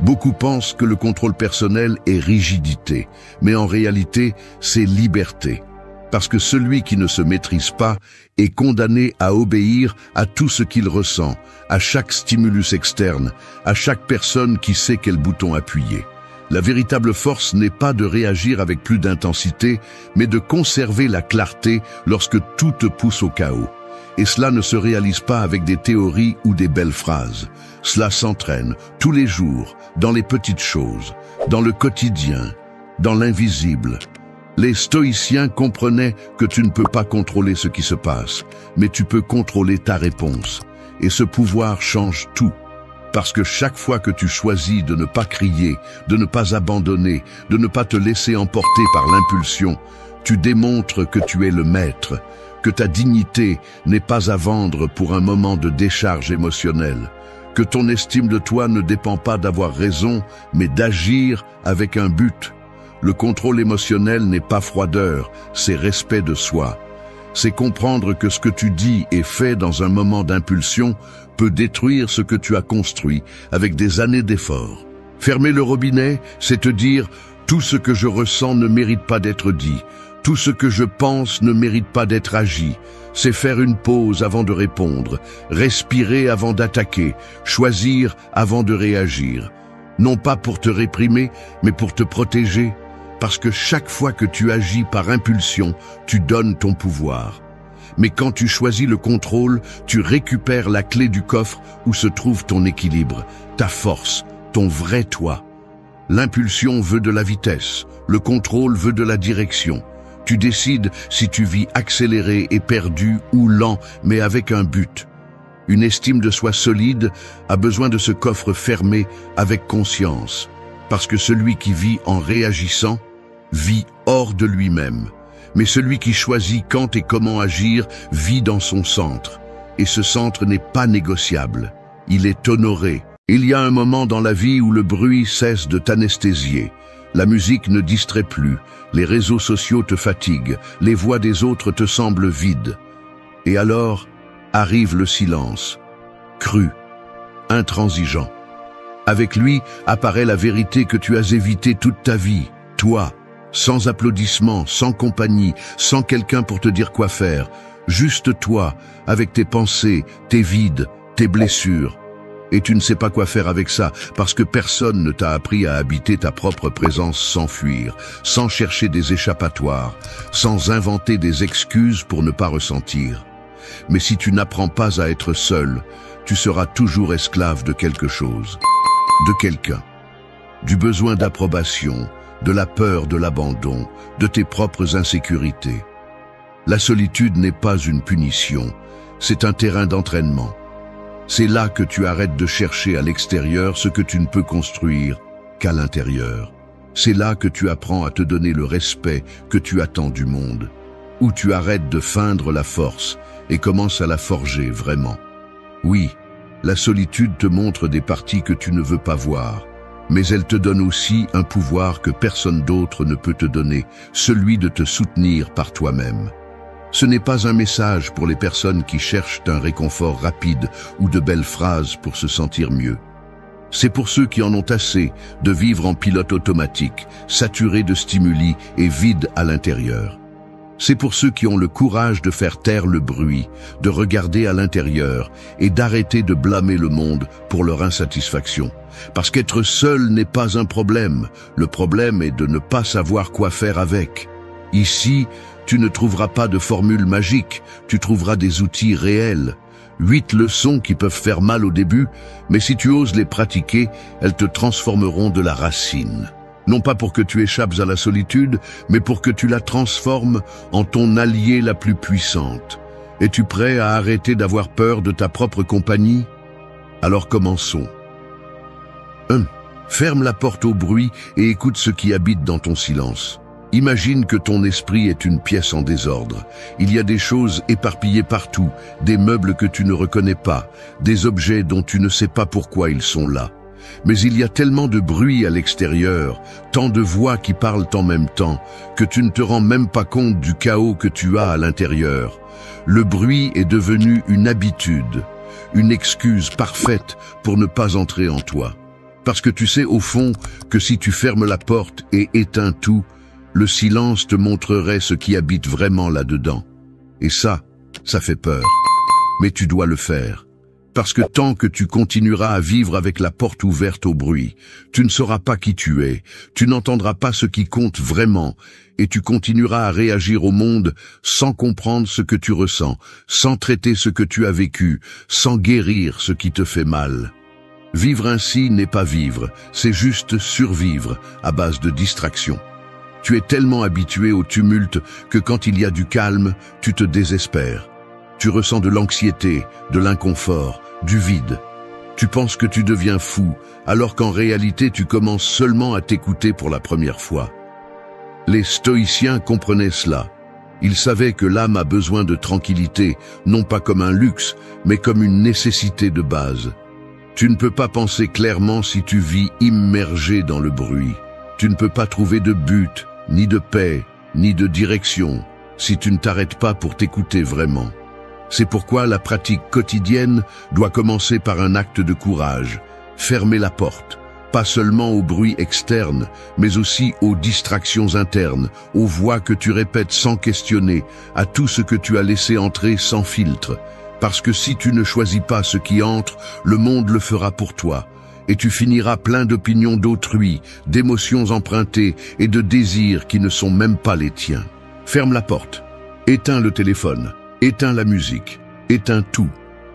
Beaucoup pensent que le contrôle personnel est rigidité, mais en réalité, c'est liberté. Parce que celui qui ne se maîtrise pas est condamné à obéir à tout ce qu'il ressent, à chaque stimulus externe, à chaque personne qui sait quel bouton appuyer. La véritable force n'est pas de réagir avec plus d'intensité, mais de conserver la clarté lorsque tout te pousse au chaos. Et cela ne se réalise pas avec des théories ou des belles phrases. Cela s'entraîne tous les jours, dans les petites choses, dans le quotidien, dans l'invisible. Les stoïciens comprenaient que tu ne peux pas contrôler ce qui se passe, mais tu peux contrôler ta réponse. Et ce pouvoir change tout. Parce que chaque fois que tu choisis de ne pas crier, de ne pas abandonner, de ne pas te laisser emporter par l'impulsion, tu démontres que tu es le maître, que ta dignité n'est pas à vendre pour un moment de décharge émotionnelle, que ton estime de toi ne dépend pas d'avoir raison, mais d'agir avec un but. Le contrôle émotionnel n'est pas froideur, c'est respect de soi. C'est comprendre que ce que tu dis et fais dans un moment d'impulsion peut détruire ce que tu as construit avec des années d'efforts. Fermer le robinet, c'est te dire « tout ce que je ressens ne mérite pas d'être dit, tout ce que je pense ne mérite pas d'être agi ». C'est faire une pause avant de répondre, respirer avant d'attaquer, choisir avant de réagir. Non pas pour te réprimer, mais pour te protéger. Parce que chaque fois que tu agis par impulsion, tu donnes ton pouvoir. Mais quand tu choisis le contrôle, tu récupères la clé du coffre où se trouve ton équilibre, ta force, ton vrai toi. L'impulsion veut de la vitesse, le contrôle veut de la direction. Tu décides si tu vis accéléré et perdu ou lent, mais avec un but. Une estime de soi solide a besoin de ce coffre fermé avec conscience. Parce que celui qui vit en réagissant vit hors de lui-même. Mais celui qui choisit quand et comment agir vit dans son centre. Et ce centre n'est pas négociable. Il est honoré. Il y a un moment dans la vie où le bruit cesse de t'anesthésier. La musique ne distrait plus, les réseaux sociaux te fatiguent, les voix des autres te semblent vides. Et alors arrive le silence, cru, intransigeant. Avec lui apparaît la vérité que tu as évitée toute ta vie, toi, sans applaudissements, sans compagnie, sans quelqu'un pour te dire quoi faire, juste toi, avec tes pensées, tes vides, tes blessures. Et tu ne sais pas quoi faire avec ça, parce que personne ne t'a appris à habiter ta propre présence sans fuir, sans chercher des échappatoires, sans inventer des excuses pour ne pas ressentir. Mais si tu n'apprends pas à être seul, tu seras toujours esclave de quelque chose, de quelqu'un, du besoin d'approbation, de la peur de l'abandon, de tes propres insécurités. La solitude n'est pas une punition, c'est un terrain d'entraînement. C'est là que tu arrêtes de chercher à l'extérieur ce que tu ne peux construire qu'à l'intérieur. C'est là que tu apprends à te donner le respect que tu attends du monde, où tu arrêtes de feindre la force et commences à la forger vraiment. Oui, la solitude te montre des parties que tu ne veux pas voir, mais elle te donne aussi un pouvoir que personne d'autre ne peut te donner, celui de te soutenir par toi-même. Ce n'est pas un message pour les personnes qui cherchent un réconfort rapide ou de belles phrases pour se sentir mieux. C'est pour ceux qui en ont assez de vivre en pilote automatique, saturés de stimuli et vides à l'intérieur. C'est pour ceux qui ont le courage de faire taire le bruit, de regarder à l'intérieur et d'arrêter de blâmer le monde pour leur insatisfaction. Parce qu'être seul n'est pas un problème. Le problème est de ne pas savoir quoi faire avec. Ici, tu ne trouveras pas de formule magique, tu trouveras des outils réels. 8 leçons qui peuvent faire mal au début, mais si tu oses les pratiquer, elles te transformeront de la racine. Non pas pour que tu échappes à la solitude, mais pour que tu la transformes en ton allié la plus puissante. Es-tu prêt à arrêter d'avoir peur de ta propre compagnie? Alors commençons. 1. Ferme la porte au bruit et écoute ce qui habite dans ton silence. Imagine que ton esprit est une pièce en désordre. Il y a des choses éparpillées partout, des meubles que tu ne reconnais pas, des objets dont tu ne sais pas pourquoi ils sont là. Mais il y a tellement de bruit à l'extérieur, tant de voix qui parlent en même temps, que tu ne te rends même pas compte du chaos que tu as à l'intérieur. Le bruit est devenu une habitude, une excuse parfaite pour ne pas entrer en toi. Parce que tu sais au fond que si tu fermes la porte et éteins tout, le silence te montrerait ce qui habite vraiment là-dedans. Et ça fait peur. Mais tu dois le faire. Parce que tant que tu continueras à vivre avec la porte ouverte au bruit, tu ne sauras pas qui tu es, tu n'entendras pas ce qui compte vraiment, et tu continueras à réagir au monde sans comprendre ce que tu ressens, sans traiter ce que tu as vécu, sans guérir ce qui te fait mal. Vivre ainsi n'est pas vivre, c'est juste survivre à base de distraction. Tu es tellement habitué au tumulte que quand il y a du calme, tu te désespères. Tu ressens de l'anxiété, de l'inconfort, du vide. Tu penses que tu deviens fou, alors qu'en réalité tu commences seulement à t'écouter pour la première fois. Les stoïciens comprenaient cela. Ils savaient que l'âme a besoin de tranquillité, non pas comme un luxe, mais comme une nécessité de base. Tu ne peux pas penser clairement si tu vis immergé dans le bruit. Tu ne peux pas trouver de but, ni de paix, ni de direction, si tu ne t'arrêtes pas pour t'écouter vraiment. C'est pourquoi la pratique quotidienne doit commencer par un acte de courage. Fermer la porte, pas seulement au bruit externe, mais aussi aux distractions internes, aux voix que tu répètes sans questionner, à tout ce que tu as laissé entrer sans filtre. Parce que si tu ne choisis pas ce qui entre, le monde le fera pour toi. Et tu finiras plein d'opinions d'autrui, d'émotions empruntées et de désirs qui ne sont même pas les tiens. Ferme la porte, éteins le téléphone, éteins la musique, éteins tout.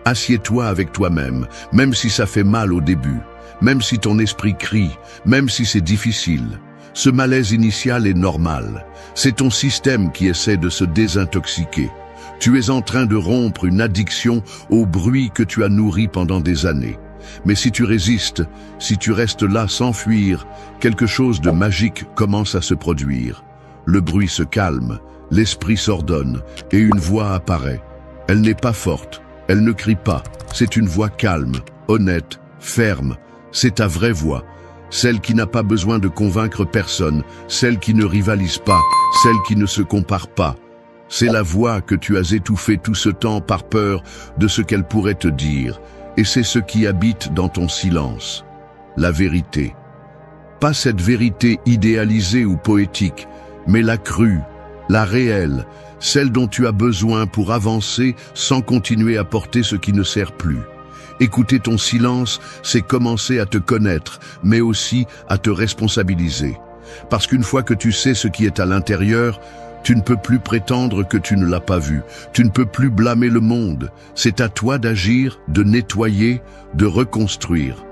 Assieds-toi avec toi-même, même si ça fait mal au début, même si ton esprit crie, même si c'est difficile. Ce malaise initial est normal. C'est ton système qui essaie de se désintoxiquer. Tu es en train de rompre une addiction au bruit que tu as nourri pendant des années. Mais si tu résistes, si tu restes là sans fuir, quelque chose de magique commence à se produire. Le bruit se calme, l'esprit s'ordonne et une voix apparaît. Elle n'est pas forte, elle ne crie pas, c'est une voix calme, honnête, ferme, c'est ta vraie voix, celle qui n'a pas besoin de convaincre personne, celle qui ne rivalise pas, celle qui ne se compare pas. C'est la voix que tu as étouffée tout ce temps par peur de ce qu'elle pourrait te dire, et c'est ce qui habite dans ton silence. La vérité. Pas cette vérité idéalisée ou poétique, mais la crue, la réelle, celle dont tu as besoin pour avancer sans continuer à porter ce qui ne sert plus. Écouter ton silence, c'est commencer à te connaître, mais aussi à te responsabiliser. Parce qu'une fois que tu sais ce qui est à l'intérieur, tu ne peux plus prétendre que tu ne l'as pas vu. Tu ne peux plus blâmer le monde. C'est à toi d'agir, de nettoyer, de reconstruire.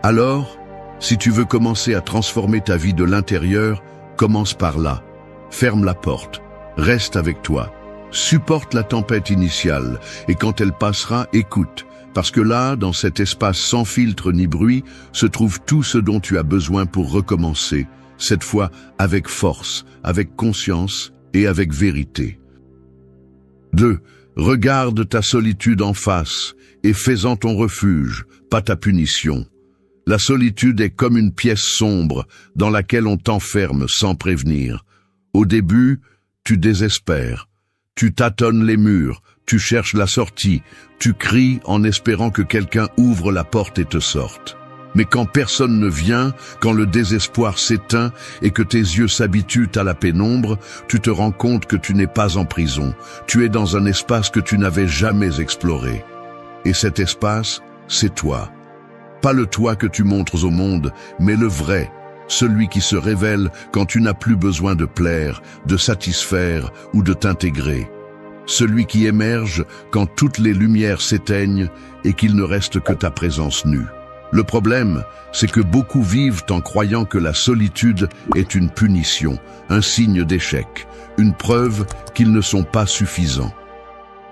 Alors, si tu veux commencer à transformer ta vie de l'intérieur, commence par là. Ferme la porte. Reste avec toi. Supporte la tempête initiale et quand elle passera, écoute. Parce que là, dans cet espace sans filtre ni bruit, se trouve tout ce dont tu as besoin pour recommencer. Cette fois avec force, avec conscience et avec vérité. 2. Regarde ta solitude en face et fais-en ton refuge, pas ta punition. La solitude est comme une pièce sombre dans laquelle on t'enferme sans prévenir. Au début, tu désespères, tu tâtonnes les murs, tu cherches la sortie, tu cries en espérant que quelqu'un ouvre la porte et te sorte. Mais quand personne ne vient, quand le désespoir s'éteint et que tes yeux s'habituent à la pénombre, tu te rends compte que tu n'es pas en prison. Tu es dans un espace que tu n'avais jamais exploré. Et cet espace, c'est toi. Pas le toi que tu montres au monde, mais le vrai, celui qui se révèle quand tu n'as plus besoin de plaire, de satisfaire ou de t'intégrer. Celui qui émerge quand toutes les lumières s'éteignent et qu'il ne reste que ta présence nue. Le problème, c'est que beaucoup vivent en croyant que la solitude est une punition, un signe d'échec, une preuve qu'ils ne sont pas suffisants.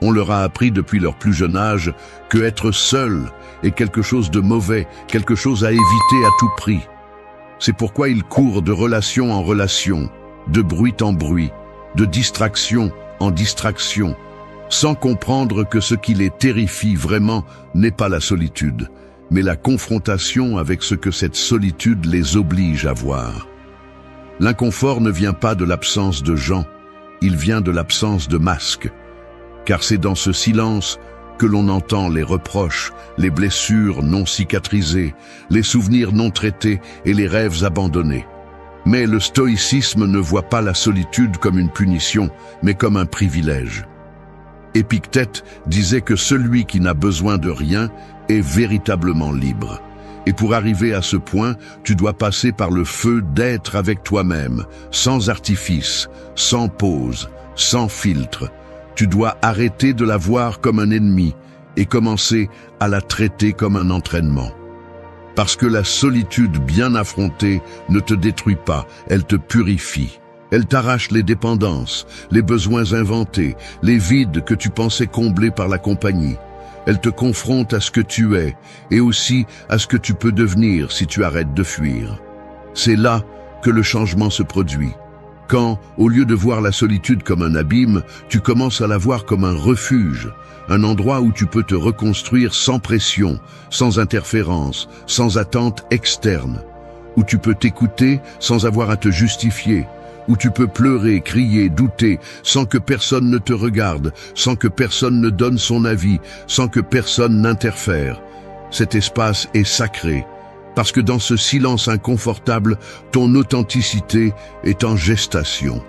On leur a appris depuis leur plus jeune âge que être seul est quelque chose de mauvais, quelque chose à éviter à tout prix. C'est pourquoi ils courent de relation en relation, de bruit en bruit, de distraction en distraction, sans comprendre que ce qui les terrifie vraiment n'est pas la solitude, mais la confrontation avec ce que cette solitude les oblige à voir. L'inconfort ne vient pas de l'absence de gens, il vient de l'absence de masques, car c'est dans ce silence que l'on entend les reproches, les blessures non cicatrisées, les souvenirs non traités et les rêves abandonnés. Mais le stoïcisme ne voit pas la solitude comme une punition, mais comme un privilège. Épictète disait que celui qui n'a besoin de rien est véritablement libre. Et pour arriver à ce point, tu dois passer par le feu d'être avec toi-même, sans artifice, sans pause, sans filtre. Tu dois arrêter de la voir comme un ennemi et commencer à la traiter comme un entraînement. Parce que la solitude bien affrontée ne te détruit pas, elle te purifie. Elle t'arrache les dépendances, les besoins inventés, les vides que tu pensais combler par la compagnie. Elle te confronte à ce que tu es et aussi à ce que tu peux devenir si tu arrêtes de fuir. C'est là que le changement se produit. Quand, au lieu de voir la solitude comme un abîme, tu commences à la voir comme un refuge, un endroit où tu peux te reconstruire sans pression, sans interférence, sans attente externe, où tu peux t'écouter sans avoir à te justifier, où tu peux pleurer, crier, douter, sans que personne ne te regarde, sans que personne ne donne son avis, sans que personne n'interfère. Cet espace est sacré, parce que dans ce silence inconfortable, ton authenticité est en gestation.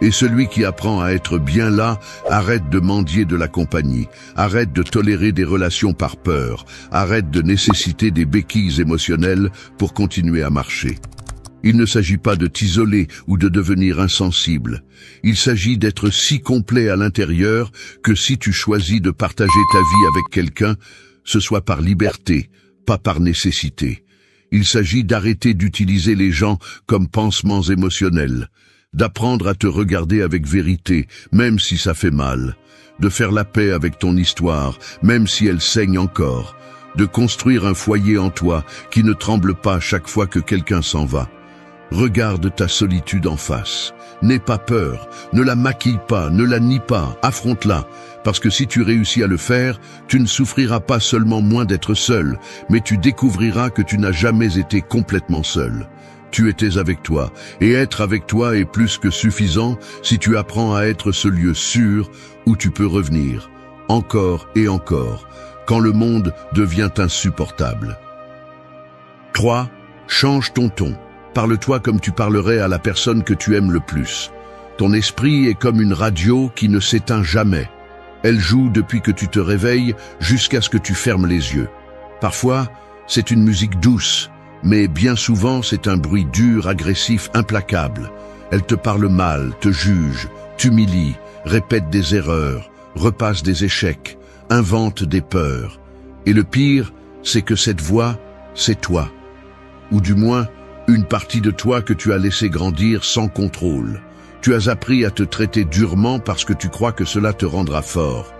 Et celui qui apprend à être bien là, arrête de mendier de la compagnie, arrête de tolérer des relations par peur, arrête de nécessiter des béquilles émotionnelles pour continuer à marcher. Il ne s'agit pas de t'isoler ou de devenir insensible. Il s'agit d'être si complet à l'intérieur que si tu choisis de partager ta vie avec quelqu'un, ce soit par liberté, pas par nécessité. Il s'agit d'arrêter d'utiliser les gens comme pansements émotionnels, d'apprendre à te regarder avec vérité, même si ça fait mal, de faire la paix avec ton histoire, même si elle saigne encore, de construire un foyer en toi qui ne tremble pas chaque fois que quelqu'un s'en va. Regarde ta solitude en face. N'aie pas peur, ne la maquille pas, ne la nie pas, affronte-la. Parce que si tu réussis à le faire, tu ne souffriras pas seulement moins d'être seul, mais tu découvriras que tu n'as jamais été complètement seul. Tu étais avec toi, et être avec toi est plus que suffisant si tu apprends à être ce lieu sûr où tu peux revenir, encore et encore, quand le monde devient insupportable. 3. Change ton ton. Parle-toi comme tu parlerais à la personne que tu aimes le plus. Ton esprit est comme une radio qui ne s'éteint jamais. Elle joue depuis que tu te réveilles jusqu'à ce que tu fermes les yeux. Parfois, c'est une musique douce, mais bien souvent c'est un bruit dur, agressif, implacable. Elle te parle mal, te juge, t'humilie, répète des erreurs, repasse des échecs, invente des peurs. Et le pire, c'est que cette voix, c'est toi. Ou du moins, une partie de toi que tu as laissé grandir sans contrôle. Tu as appris à te traiter durement parce que tu crois que cela te rendra fort.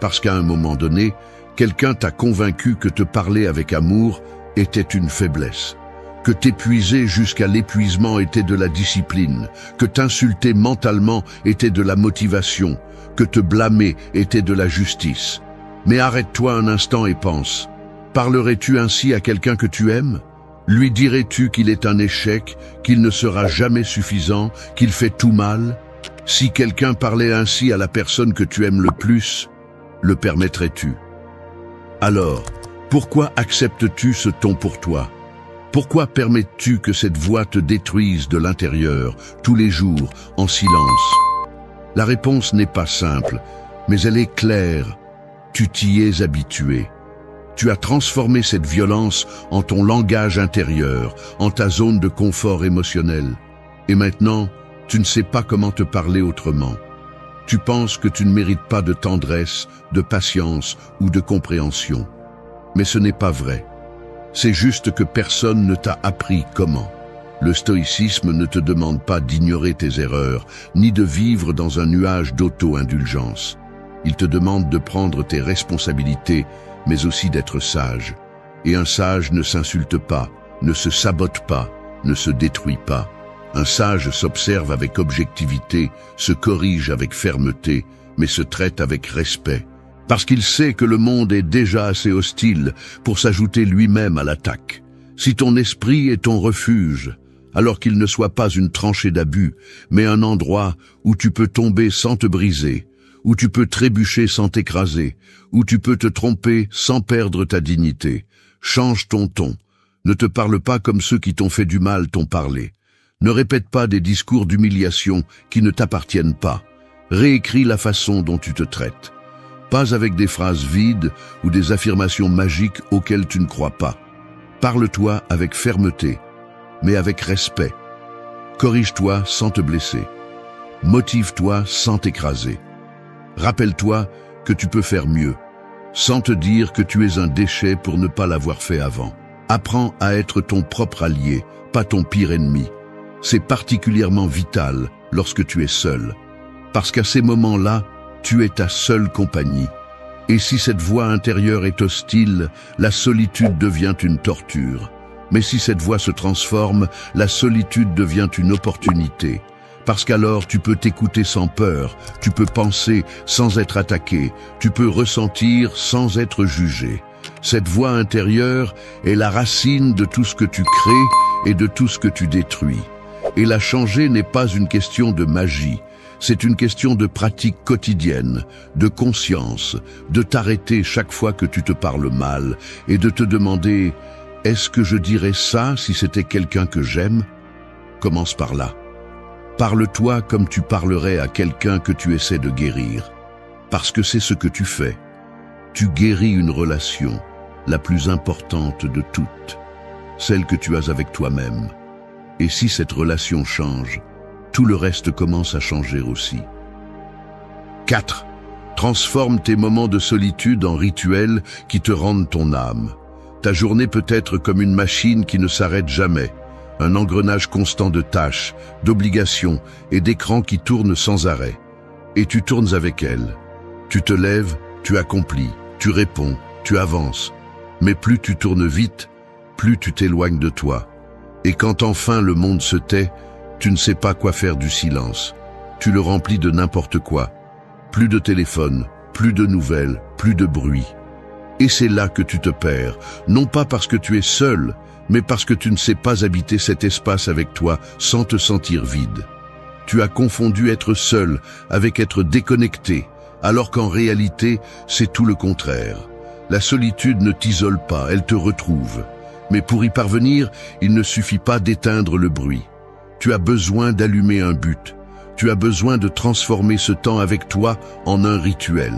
Parce qu'à un moment donné, quelqu'un t'a convaincu que te parler avec amour était une faiblesse. Que t'épuiser jusqu'à l'épuisement était de la discipline. Que t'insulter mentalement était de la motivation. Que te blâmer était de la justice. Mais arrête-toi un instant et pense. Parlerais-tu ainsi à quelqu'un que tu aimes ? Lui dirais-tu qu'il est un échec, qu'il ne sera jamais suffisant, qu'il fait tout mal? Si quelqu'un parlait ainsi à la personne que tu aimes le plus, le permettrais-tu? Alors, pourquoi acceptes-tu ce ton pour toi? Pourquoi permets-tu que cette voix te détruise de l'intérieur, tous les jours, en silence? La réponse n'est pas simple, mais elle est claire. Tu t'y es habitué. Tu as transformé cette violence en ton langage intérieur, en ta zone de confort émotionnel. Et maintenant, tu ne sais pas comment te parler autrement. Tu penses que tu ne mérites pas de tendresse, de patience ou de compréhension. Mais ce n'est pas vrai. C'est juste que personne ne t'a appris comment. Le stoïcisme ne te demande pas d'ignorer tes erreurs, ni de vivre dans un nuage d'auto-indulgence. Il te demande de prendre tes responsabilités, mais aussi d'être sage. Et un sage ne s'insulte pas, ne se sabote pas, ne se détruit pas. Un sage s'observe avec objectivité, se corrige avec fermeté, mais se traite avec respect. Parce qu'il sait que le monde est déjà assez hostile pour s'ajouter lui-même à l'attaque. Si ton esprit est ton refuge, alors qu'il ne soit pas une tranchée d'abus, mais un endroit où tu peux tomber sans te briser, où tu peux trébucher sans t'écraser, où tu peux te tromper sans perdre ta dignité. Change ton ton. Ne te parle pas comme ceux qui t'ont fait du mal t'ont parlé. Ne répète pas des discours d'humiliation qui ne t'appartiennent pas. Réécris la façon dont tu te traites. Pas avec des phrases vides ou des affirmations magiques auxquelles tu ne crois pas. Parle-toi avec fermeté, mais avec respect. Corrige-toi sans te blesser. Motive-toi sans t'écraser. Rappelle-toi que tu peux faire mieux, sans te dire que tu es un déchet pour ne pas l'avoir fait avant. Apprends à être ton propre allié, pas ton pire ennemi. C'est particulièrement vital lorsque tu es seul, parce qu'à ces moments-là, tu es ta seule compagnie. Et si cette voix intérieure est hostile, la solitude devient une torture. Mais si cette voix se transforme, la solitude devient une opportunité. Parce qu'alors tu peux t'écouter sans peur, tu peux penser sans être attaqué, tu peux ressentir sans être jugé. Cette voix intérieure est la racine de tout ce que tu crées et de tout ce que tu détruis. Et la changer n'est pas une question de magie, c'est une question de pratique quotidienne, de conscience, de t'arrêter chaque fois que tu te parles mal et de te demander « Est-ce que je dirais ça si c'était quelqu'un que j'aime ?» Commence par là. Parle-toi comme tu parlerais à quelqu'un que tu essaies de guérir. Parce que c'est ce que tu fais. Tu guéris une relation, la plus importante de toutes, celle que tu as avec toi-même. Et si cette relation change, tout le reste commence à changer aussi. 4. Transforme tes moments de solitude en rituels qui te rendent ton âme. Ta journée peut être comme une machine qui ne s'arrête jamais. Un engrenage constant de tâches, d'obligations et d'écrans qui tournent sans arrêt. Et tu tournes avec elle. Tu te lèves, tu accomplis, tu réponds, tu avances. Mais plus tu tournes vite, plus tu t'éloignes de toi. Et quand enfin le monde se tait, tu ne sais pas quoi faire du silence. Tu le remplis de n'importe quoi. Plus de téléphone, plus de nouvelles, plus de bruit. Et c'est là que tu te perds, non pas parce que tu es seul, mais parce que tu ne sais pas habiter cet espace avec toi sans te sentir vide. Tu as confondu être seul avec être déconnecté, alors qu'en réalité, c'est tout le contraire. La solitude ne t'isole pas, elle te retrouve. Mais pour y parvenir, il ne suffit pas d'éteindre le bruit. Tu as besoin d'allumer un but. Tu as besoin de transformer ce temps avec toi en un rituel.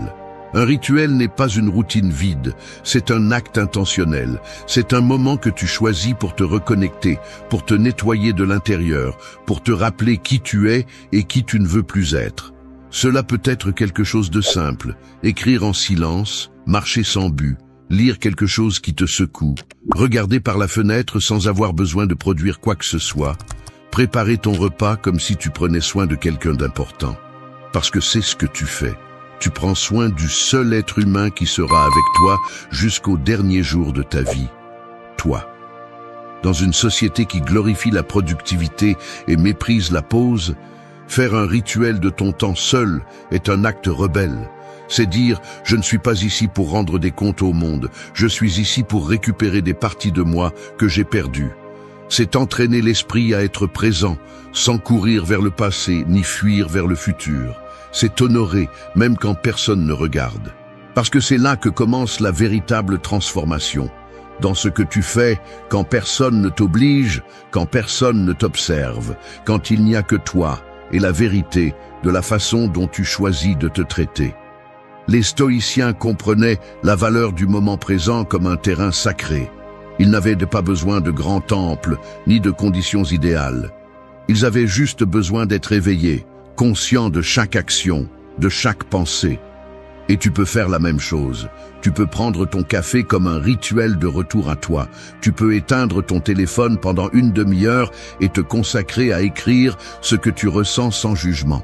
Un rituel n'est pas une routine vide, c'est un acte intentionnel. C'est un moment que tu choisis pour te reconnecter, pour te nettoyer de l'intérieur, pour te rappeler qui tu es et qui tu ne veux plus être. Cela peut être quelque chose de simple, écrire en silence, marcher sans but, lire quelque chose qui te secoue, regarder par la fenêtre sans avoir besoin de produire quoi que ce soit, préparer ton repas comme si tu prenais soin de quelqu'un d'important. Parce que c'est ce que tu fais. Tu prends soin du seul être humain qui sera avec toi jusqu'au dernier jour de ta vie. Toi. Dans une société qui glorifie la productivité et méprise la pause, faire un rituel de ton temps seul est un acte rebelle. C'est dire « je ne suis pas ici pour rendre des comptes au monde, je suis ici pour récupérer des parties de moi que j'ai perdues ». C'est entraîner l'esprit à être présent, sans courir vers le passé ni fuir vers le futur. C'est honorer, même quand personne ne regarde. Parce que c'est là que commence la véritable transformation. Dans ce que tu fais, quand personne ne t'oblige, quand personne ne t'observe, quand il n'y a que toi et la vérité de la façon dont tu choisis de te traiter. Les stoïciens comprenaient la valeur du moment présent comme un terrain sacré. Ils n'avaient pas besoin de grands temples, ni de conditions idéales. Ils avaient juste besoin d'être éveillés, conscients de chaque action, de chaque pensée. Et tu peux faire la même chose. Tu peux prendre ton café comme un rituel de retour à toi. Tu peux éteindre ton téléphone pendant une demi-heure et te consacrer à écrire ce que tu ressens sans jugement.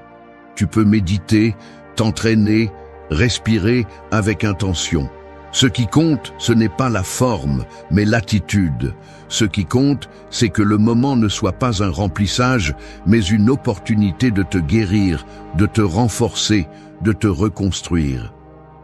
Tu peux méditer, t'entraîner, respirer avec intention. Ce qui compte, ce n'est pas la forme, mais l'attitude. Ce qui compte, c'est que le moment ne soit pas un remplissage, mais une opportunité de te guérir, de te renforcer, de te reconstruire.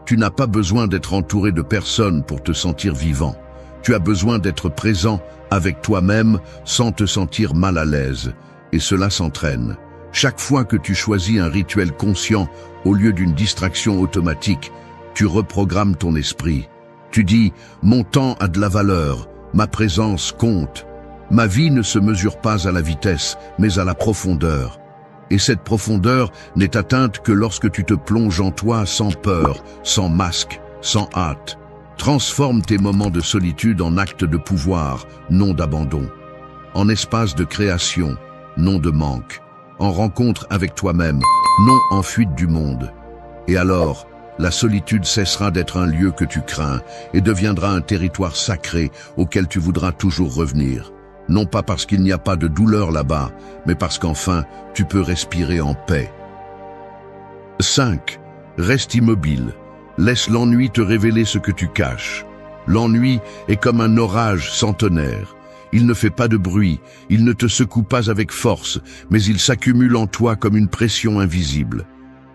Tu n'as pas besoin d'être entouré de personnes pour te sentir vivant. Tu as besoin d'être présent avec toi-même sans te sentir mal à l'aise. Et cela s'entraîne. Chaque fois que tu choisis un rituel conscient au lieu d'une distraction automatique, tu reprogrammes ton esprit. Tu dis « Mon temps a de la valeur, ma présence compte. Ma vie ne se mesure pas à la vitesse, mais à la profondeur. » Et cette profondeur n'est atteinte que lorsque tu te plonges en toi sans peur, sans masque, sans hâte. Transforme tes moments de solitude en actes de pouvoir, non d'abandon. En espace de création, non de manque. En rencontre avec toi-même, non en fuite du monde. Et alors, la solitude cessera d'être un lieu que tu crains et deviendra un territoire sacré auquel tu voudras toujours revenir. Non pas parce qu'il n'y a pas de douleur là-bas, mais parce qu'enfin, tu peux respirer en paix. 5. Reste immobile. Laisse l'ennui te révéler ce que tu caches. L'ennui est comme un orage sans tonnerre. Il ne fait pas de bruit, il ne te secoue pas avec force, mais il s'accumule en toi comme une pression invisible.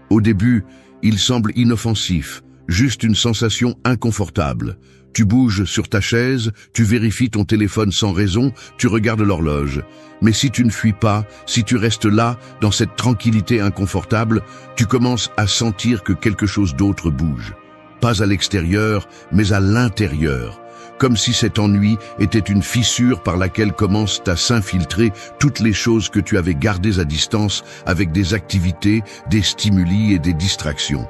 Au début, il semble inoffensif, juste une sensation inconfortable. Tu bouges sur ta chaise, tu vérifies ton téléphone sans raison, tu regardes l'horloge. Mais si tu ne fuis pas, si tu restes là, dans cette tranquillité inconfortable, tu commences à sentir que quelque chose d'autre bouge. Pas à l'extérieur, mais à l'intérieur. Comme si cet ennui était une fissure par laquelle commencent à s'infiltrer toutes les choses que tu avais gardées à distance avec des activités, des stimuli et des distractions.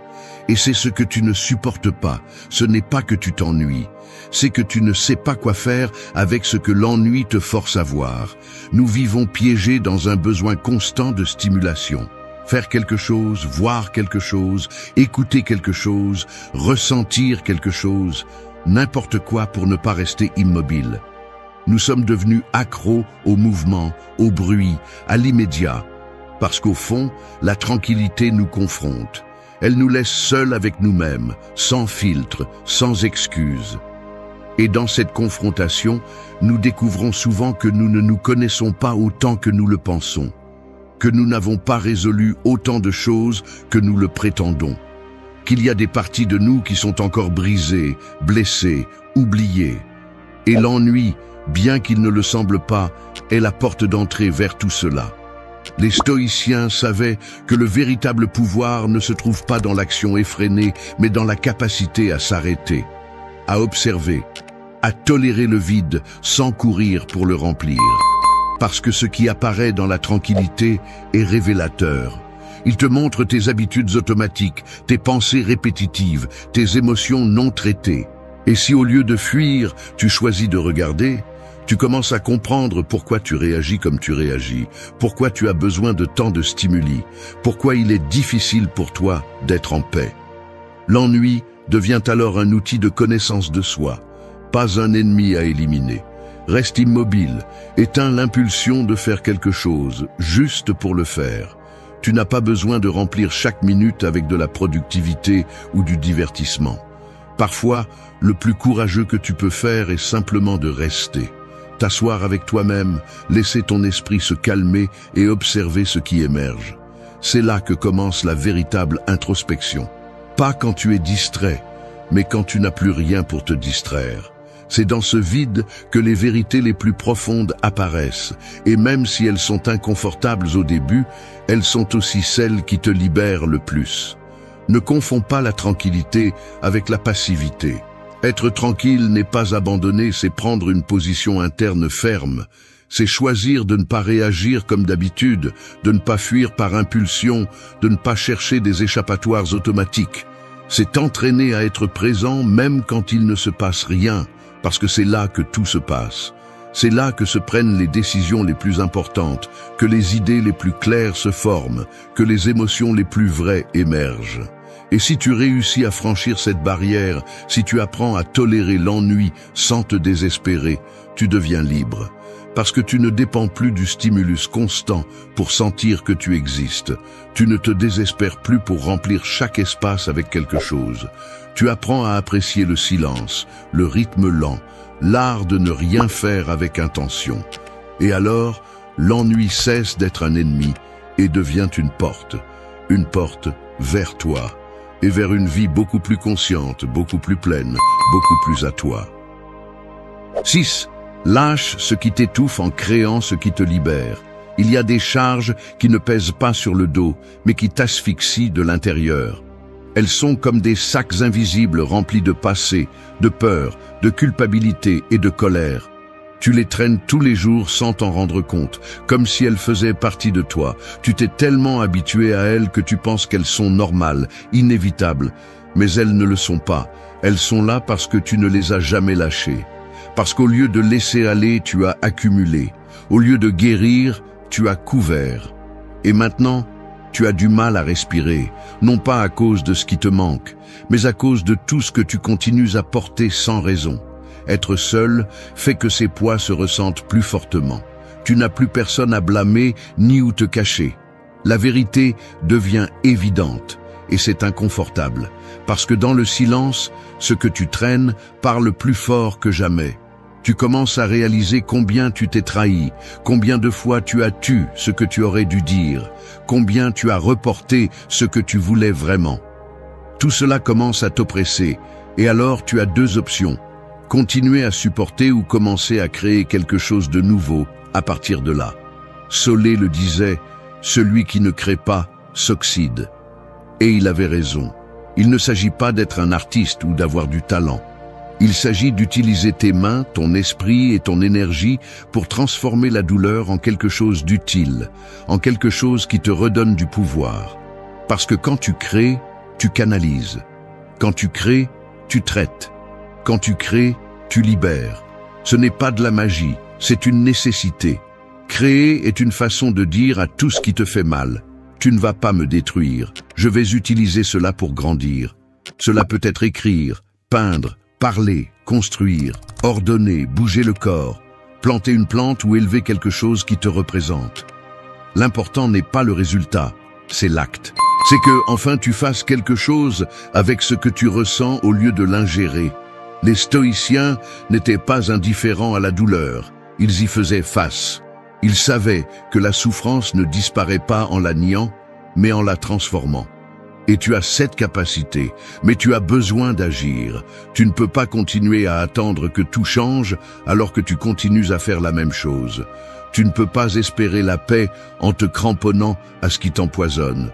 Et c'est ce que tu ne supportes pas, ce n'est pas que tu t'ennuies, c'est que tu ne sais pas quoi faire avec ce que l'ennui te force à voir. Nous vivons piégés dans un besoin constant de stimulation. Faire quelque chose, voir quelque chose, écouter quelque chose, ressentir quelque chose, n'importe quoi pour ne pas rester immobile. Nous sommes devenus accros au mouvement, au bruit, à l'immédiat, parce qu'au fond, la tranquillité nous confronte. Elle nous laisse seuls avec nous-mêmes, sans filtre, sans excuse. Et dans cette confrontation, nous découvrons souvent que nous ne nous connaissons pas autant que nous le pensons, que nous n'avons pas résolu autant de choses que nous le prétendons, qu'il y a des parties de nous qui sont encore brisées, blessées, oubliées. Et l'ennui, bien qu'il ne le semble pas, est la porte d'entrée vers tout cela. Les stoïciens savaient que le véritable pouvoir ne se trouve pas dans l'action effrénée, mais dans la capacité à s'arrêter, à observer, à tolérer le vide sans courir pour le remplir. Parce que ce qui apparaît dans la tranquillité est révélateur. Il te montre tes habitudes automatiques, tes pensées répétitives, tes émotions non traitées. Et si au lieu de fuir, tu choisis de regarder, tu commences à comprendre pourquoi tu réagis comme tu réagis, pourquoi tu as besoin de tant de stimuli, pourquoi il est difficile pour toi d'être en paix. L'ennui devient alors un outil de connaissance de soi, pas un ennemi à éliminer. Reste immobile, éteins l'impulsion de faire quelque chose, juste pour le faire. Tu n'as pas besoin de remplir chaque minute avec de la productivité ou du divertissement. Parfois, le plus courageux que tu peux faire est simplement de rester. T'asseoir avec toi-même, laisser ton esprit se calmer et observer ce qui émerge. C'est là que commence la véritable introspection. Pas quand tu es distrait, mais quand tu n'as plus rien pour te distraire. C'est dans ce vide que les vérités les plus profondes apparaissent, et même si elles sont inconfortables au début, elles sont aussi celles qui te libèrent le plus. Ne confonds pas la tranquillité avec la passivité. Être tranquille n'est pas abandonner, c'est prendre une position interne ferme. C'est choisir de ne pas réagir comme d'habitude, de ne pas fuir par impulsion, de ne pas chercher des échappatoires automatiques. C'est t'entraîner à être présent même quand il ne se passe rien, parce que c'est là que tout se passe. C'est là que se prennent les décisions les plus importantes, que les idées les plus claires se forment, que les émotions les plus vraies émergent. Et si tu réussis à franchir cette barrière, si tu apprends à tolérer l'ennui sans te désespérer, tu deviens libre. Parce que tu ne dépends plus du stimulus constant pour sentir que tu existes. Tu ne te désespères plus pour remplir chaque espace avec quelque chose. Tu apprends à apprécier le silence, le rythme lent, l'art de ne rien faire avec intention. Et alors, l'ennui cesse d'être un ennemi et devient une porte vers toi. Et vers une vie beaucoup plus consciente, beaucoup plus pleine, beaucoup plus à toi. 6. Lâche ce qui t'étouffe en créant ce qui te libère. Il y a des charges qui ne pèsent pas sur le dos, mais qui t'asphyxient de l'intérieur. Elles sont comme des sacs invisibles remplis de passé, de peur, de culpabilité et de colère. Tu les traînes tous les jours sans t'en rendre compte, comme si elles faisaient partie de toi. Tu t'es tellement habitué à elles que tu penses qu'elles sont normales, inévitables. Mais elles ne le sont pas. Elles sont là parce que tu ne les as jamais lâchées. Parce qu'au lieu de laisser aller, tu as accumulé. Au lieu de guérir, tu as couvert. Et maintenant, tu as du mal à respirer, non pas à cause de ce qui te manque, mais à cause de tout ce que tu continues à porter sans raison. Être seul fait que ces poids se ressentent plus fortement. Tu n'as plus personne à blâmer ni où te cacher. La vérité devient évidente et c'est inconfortable, parce que dans le silence, ce que tu traînes parle plus fort que jamais. Tu commences à réaliser combien tu t'es trahi, combien de fois tu as tué ce que tu aurais dû dire, combien tu as reporté ce que tu voulais vraiment. Tout cela commence à t'oppresser et alors tu as deux options. Continuer à supporter ou commencer à créer quelque chose de nouveau à partir de là. Solé le disait, celui qui ne crée pas s'oxyde. Et il avait raison. Il ne s'agit pas d'être un artiste ou d'avoir du talent. Il s'agit d'utiliser tes mains, ton esprit et ton énergie pour transformer la douleur en quelque chose d'utile, en quelque chose qui te redonne du pouvoir. Parce que quand tu crées, tu canalises. Quand tu crées, tu traites. Quand tu crées, tu libères. Ce n'est pas de la magie, c'est une nécessité. Créer est une façon de dire à tout ce qui te fait mal, tu ne vas pas me détruire, je vais utiliser cela pour grandir. Cela peut être écrire, peindre, parler, construire, ordonner, bouger le corps, planter une plante ou élever quelque chose qui te représente. L'important n'est pas le résultat, c'est l'acte. C'est que, enfin, tu fasses quelque chose avec ce que tu ressens au lieu de l'ingérer. Les stoïciens n'étaient pas indifférents à la douleur, ils y faisaient face. Ils savaient que la souffrance ne disparaît pas en la niant, mais en la transformant. Et tu as cette capacité, mais tu as besoin d'agir. Tu ne peux pas continuer à attendre que tout change alors que tu continues à faire la même chose. Tu ne peux pas espérer la paix en te cramponnant à ce qui t'empoisonne.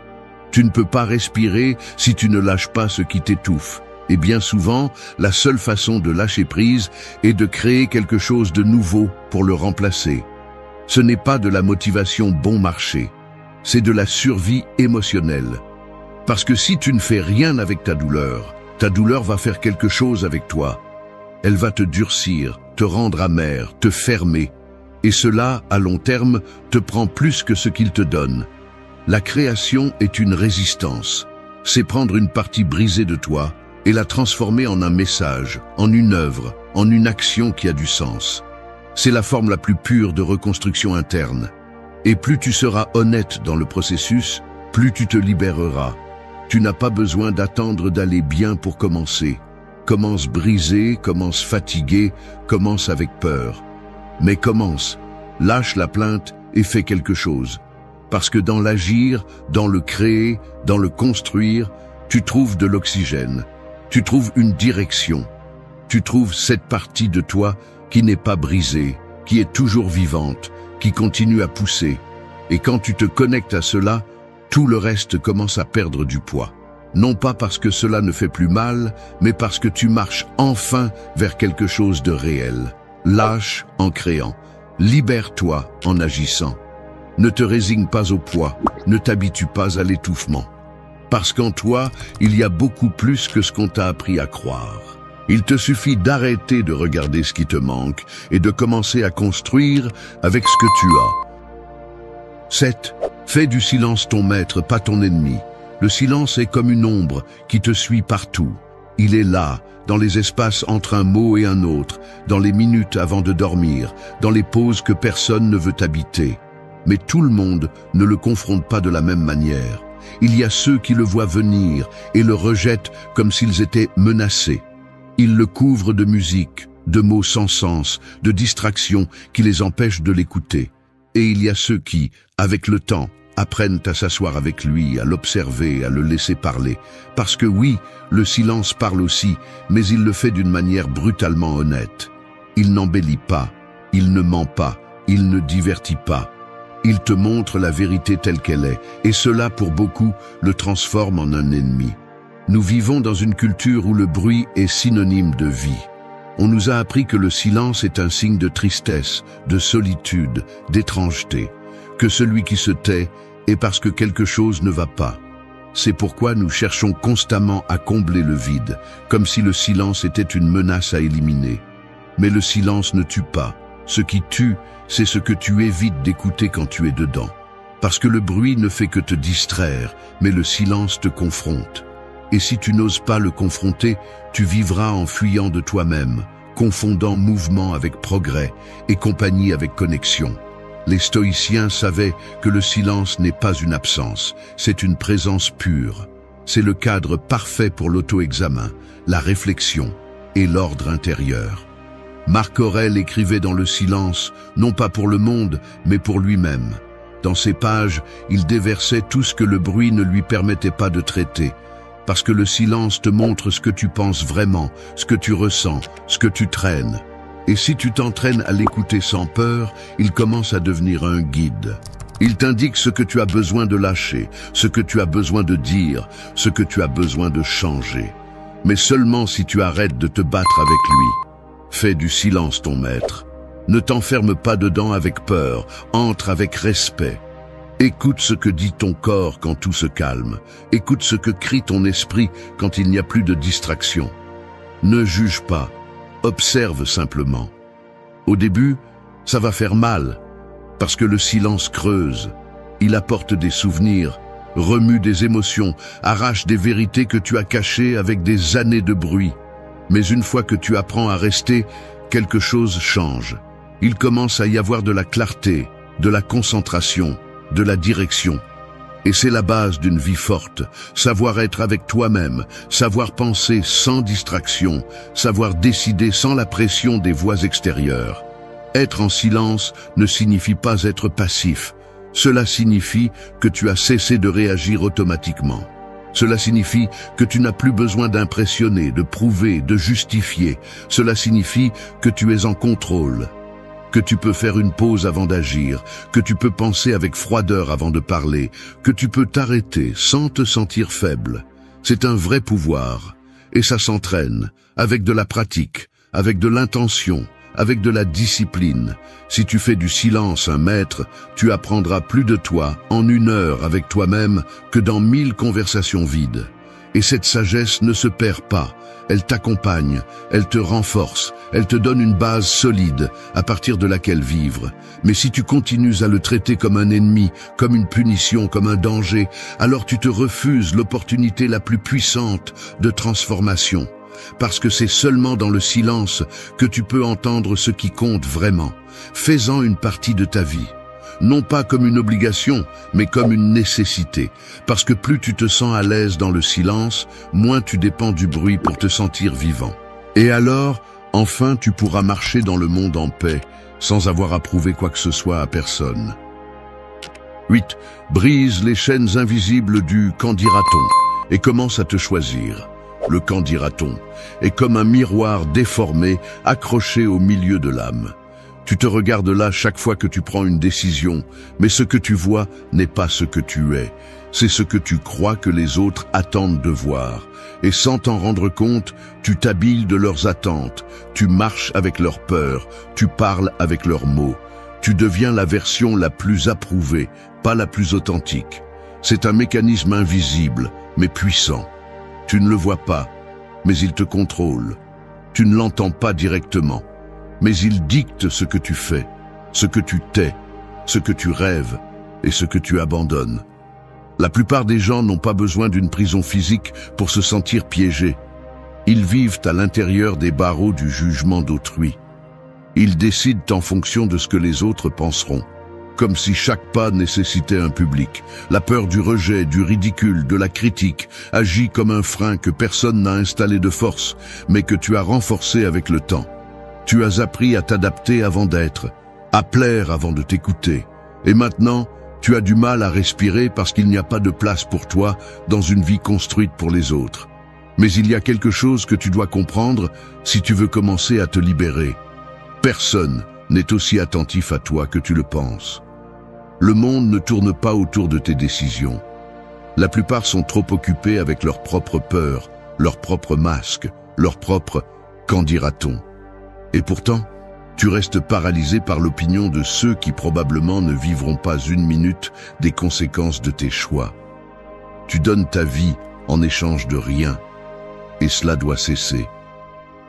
Tu ne peux pas respirer si tu ne lâches pas ce qui t'étouffe. Et bien souvent, la seule façon de lâcher prise est de créer quelque chose de nouveau pour le remplacer. Ce n'est pas de la motivation bon marché, c'est de la survie émotionnelle. Parce que si tu ne fais rien avec ta douleur va faire quelque chose avec toi. Elle va te durcir, te rendre amer, te fermer. Et cela, à long terme, te prend plus que ce qu'il te donne. La création est une résistance. C'est prendre une partie brisée de toi et la transformer en un message, en une œuvre, en une action qui a du sens. C'est la forme la plus pure de reconstruction interne. Et plus tu seras honnête dans le processus, plus tu te libéreras. Tu n'as pas besoin d'attendre d'aller bien pour commencer. Commence brisé, commence fatigué, commence avec peur. Mais commence, lâche la plainte et fais quelque chose. Parce que dans l'agir, dans le créer, dans le construire, tu trouves de l'oxygène. Tu trouves une direction. Tu trouves cette partie de toi qui n'est pas brisée, qui est toujours vivante, qui continue à pousser. Et quand tu te connectes à cela, tout le reste commence à perdre du poids. Non pas parce que cela ne fait plus mal, mais parce que tu marches enfin vers quelque chose de réel. Lâche en créant. Libère-toi en agissant. Ne te résigne pas au poids, ne t'habitue pas à l'étouffement. Parce qu'en toi, il y a beaucoup plus que ce qu'on t'a appris à croire. Il te suffit d'arrêter de regarder ce qui te manque et de commencer à construire avec ce que tu as. 7. Fais du silence ton maître, pas ton ennemi. Le silence est comme une ombre qui te suit partout. Il est là, dans les espaces entre un mot et un autre, dans les minutes avant de dormir, dans les pauses que personne ne veut habiter. Mais tout le monde ne le confronte pas de la même manière. Il y a ceux qui le voient venir et le rejettent comme s'ils étaient menacés. Ils le couvrent de musique, de mots sans sens, de distractions qui les empêchent de l'écouter. Et il y a ceux qui, avec le temps, apprennent à s'asseoir avec lui, à l'observer, à le laisser parler. Parce que oui, le silence parle aussi, mais il le fait d'une manière brutalement honnête. Il n'embellit pas, il ne ment pas, il ne divertit pas. Il te montre la vérité telle qu'elle est, et cela, pour beaucoup, le transforme en un ennemi. Nous vivons dans une culture où le bruit est synonyme de vie. On nous a appris que le silence est un signe de tristesse, de solitude, d'étrangeté, que celui qui se tait est parce que quelque chose ne va pas. C'est pourquoi nous cherchons constamment à combler le vide, comme si le silence était une menace à éliminer. Mais le silence ne tue pas. Ce qui tue, c'est ce que tu évites d'écouter quand tu es dedans. Parce que le bruit ne fait que te distraire, mais le silence te confronte. Et si tu n'oses pas le confronter, tu vivras en fuyant de toi-même, confondant mouvement avec progrès et compagnie avec connexion. Les stoïciens savaient que le silence n'est pas une absence, c'est une présence pure. C'est le cadre parfait pour l'auto-examen, la réflexion et l'ordre intérieur. Marc Aurèle écrivait dans le silence, non pas pour le monde, mais pour lui-même. Dans ses pages, il déversait tout ce que le bruit ne lui permettait pas de traiter, parce que le silence te montre ce que tu penses vraiment, ce que tu ressens, ce que tu traînes. Et si tu t'entraînes à l'écouter sans peur, il commence à devenir un guide. Il t'indique ce que tu as besoin de lâcher, ce que tu as besoin de dire, ce que tu as besoin de changer. Mais seulement si tu arrêtes de te battre avec lui. Fais du silence ton maître. Ne t'enferme pas dedans avec peur, entre avec respect. Écoute ce que dit ton corps quand tout se calme. Écoute ce que crie ton esprit quand il n'y a plus de distraction. Ne juge pas, observe simplement. Au début, ça va faire mal, parce que le silence creuse. Il apporte des souvenirs, remue des émotions, arrache des vérités que tu as cachées avec des années de bruit. Mais une fois que tu apprends à rester, quelque chose change. Il commence à y avoir de la clarté, de la concentration, de la direction. Et c'est la base d'une vie forte, savoir être avec toi-même, savoir penser sans distraction, savoir décider sans la pression des voix extérieures. Être en silence ne signifie pas être passif. Cela signifie que tu as cessé de réagir automatiquement. Cela signifie que tu n'as plus besoin d'impressionner, de prouver, de justifier. Cela signifie que tu es en contrôle, que tu peux faire une pause avant d'agir, que tu peux penser avec froideur avant de parler, que tu peux t'arrêter sans te sentir faible. C'est un vrai pouvoir, et ça s'entraîne, avec de la pratique, avec de l'intention, avec de la discipline. Si tu fais du silence un maître, tu apprendras plus de toi en 1 heure avec toi-même que dans 1000 conversations vides. Et cette sagesse ne se perd pas, elle t'accompagne, elle te renforce, elle te donne une base solide à partir de laquelle vivre. Mais si tu continues à le traiter comme un ennemi, comme une punition, comme un danger, alors tu te refuses l'opportunité la plus puissante de transformation. Parce que c'est seulement dans le silence que tu peux entendre ce qui compte vraiment. Fais-en une partie de ta vie. Non pas comme une obligation, mais comme une nécessité. Parce que plus tu te sens à l'aise dans le silence, moins tu dépends du bruit pour te sentir vivant. Et alors, enfin tu pourras marcher dans le monde en paix, sans avoir à prouver quoi que ce soit à personne. 8. Brise les chaînes invisibles du « qu'en dira-t-on » et commence à te choisir. Le « qu'en dira-t-on » est comme un miroir déformé accroché au milieu de l'âme. Tu te regardes là chaque fois que tu prends une décision, mais ce que tu vois n'est pas ce que tu es. C'est ce que tu crois que les autres attendent de voir. Et sans t'en rendre compte, tu t'habilles de leurs attentes, tu marches avec leurs peurs, tu parles avec leurs mots. Tu deviens la version la plus approuvée, pas la plus authentique. C'est un mécanisme invisible, mais puissant. Tu ne le vois pas, mais il te contrôle. Tu ne l'entends pas directement, mais il dicte ce que tu fais, ce que tu tais, ce que tu rêves et ce que tu abandonnes. La plupart des gens n'ont pas besoin d'une prison physique pour se sentir piégés. Ils vivent à l'intérieur des barreaux du jugement d'autrui. Ils décident en fonction de ce que les autres penseront, comme si chaque pas nécessitait un public. La peur du rejet, du ridicule, de la critique agit comme un frein que personne n'a installé de force, mais que tu as renforcé avec le temps. Tu as appris à t'adapter avant d'être, à plaire avant de t'écouter. Et maintenant, tu as du mal à respirer parce qu'il n'y a pas de place pour toi dans une vie construite pour les autres. Mais il y a quelque chose que tu dois comprendre si tu veux commencer à te libérer. Personne n'est aussi attentif à toi que tu le penses. Le monde ne tourne pas autour de tes décisions. La plupart sont trop occupés avec leurs propres peurs, leurs propres masques, leur propre « qu'en dira-t-on ». Et pourtant, tu restes paralysé par l'opinion de ceux qui probablement ne vivront pas 1 minute des conséquences de tes choix. Tu donnes ta vie en échange de rien, et cela doit cesser.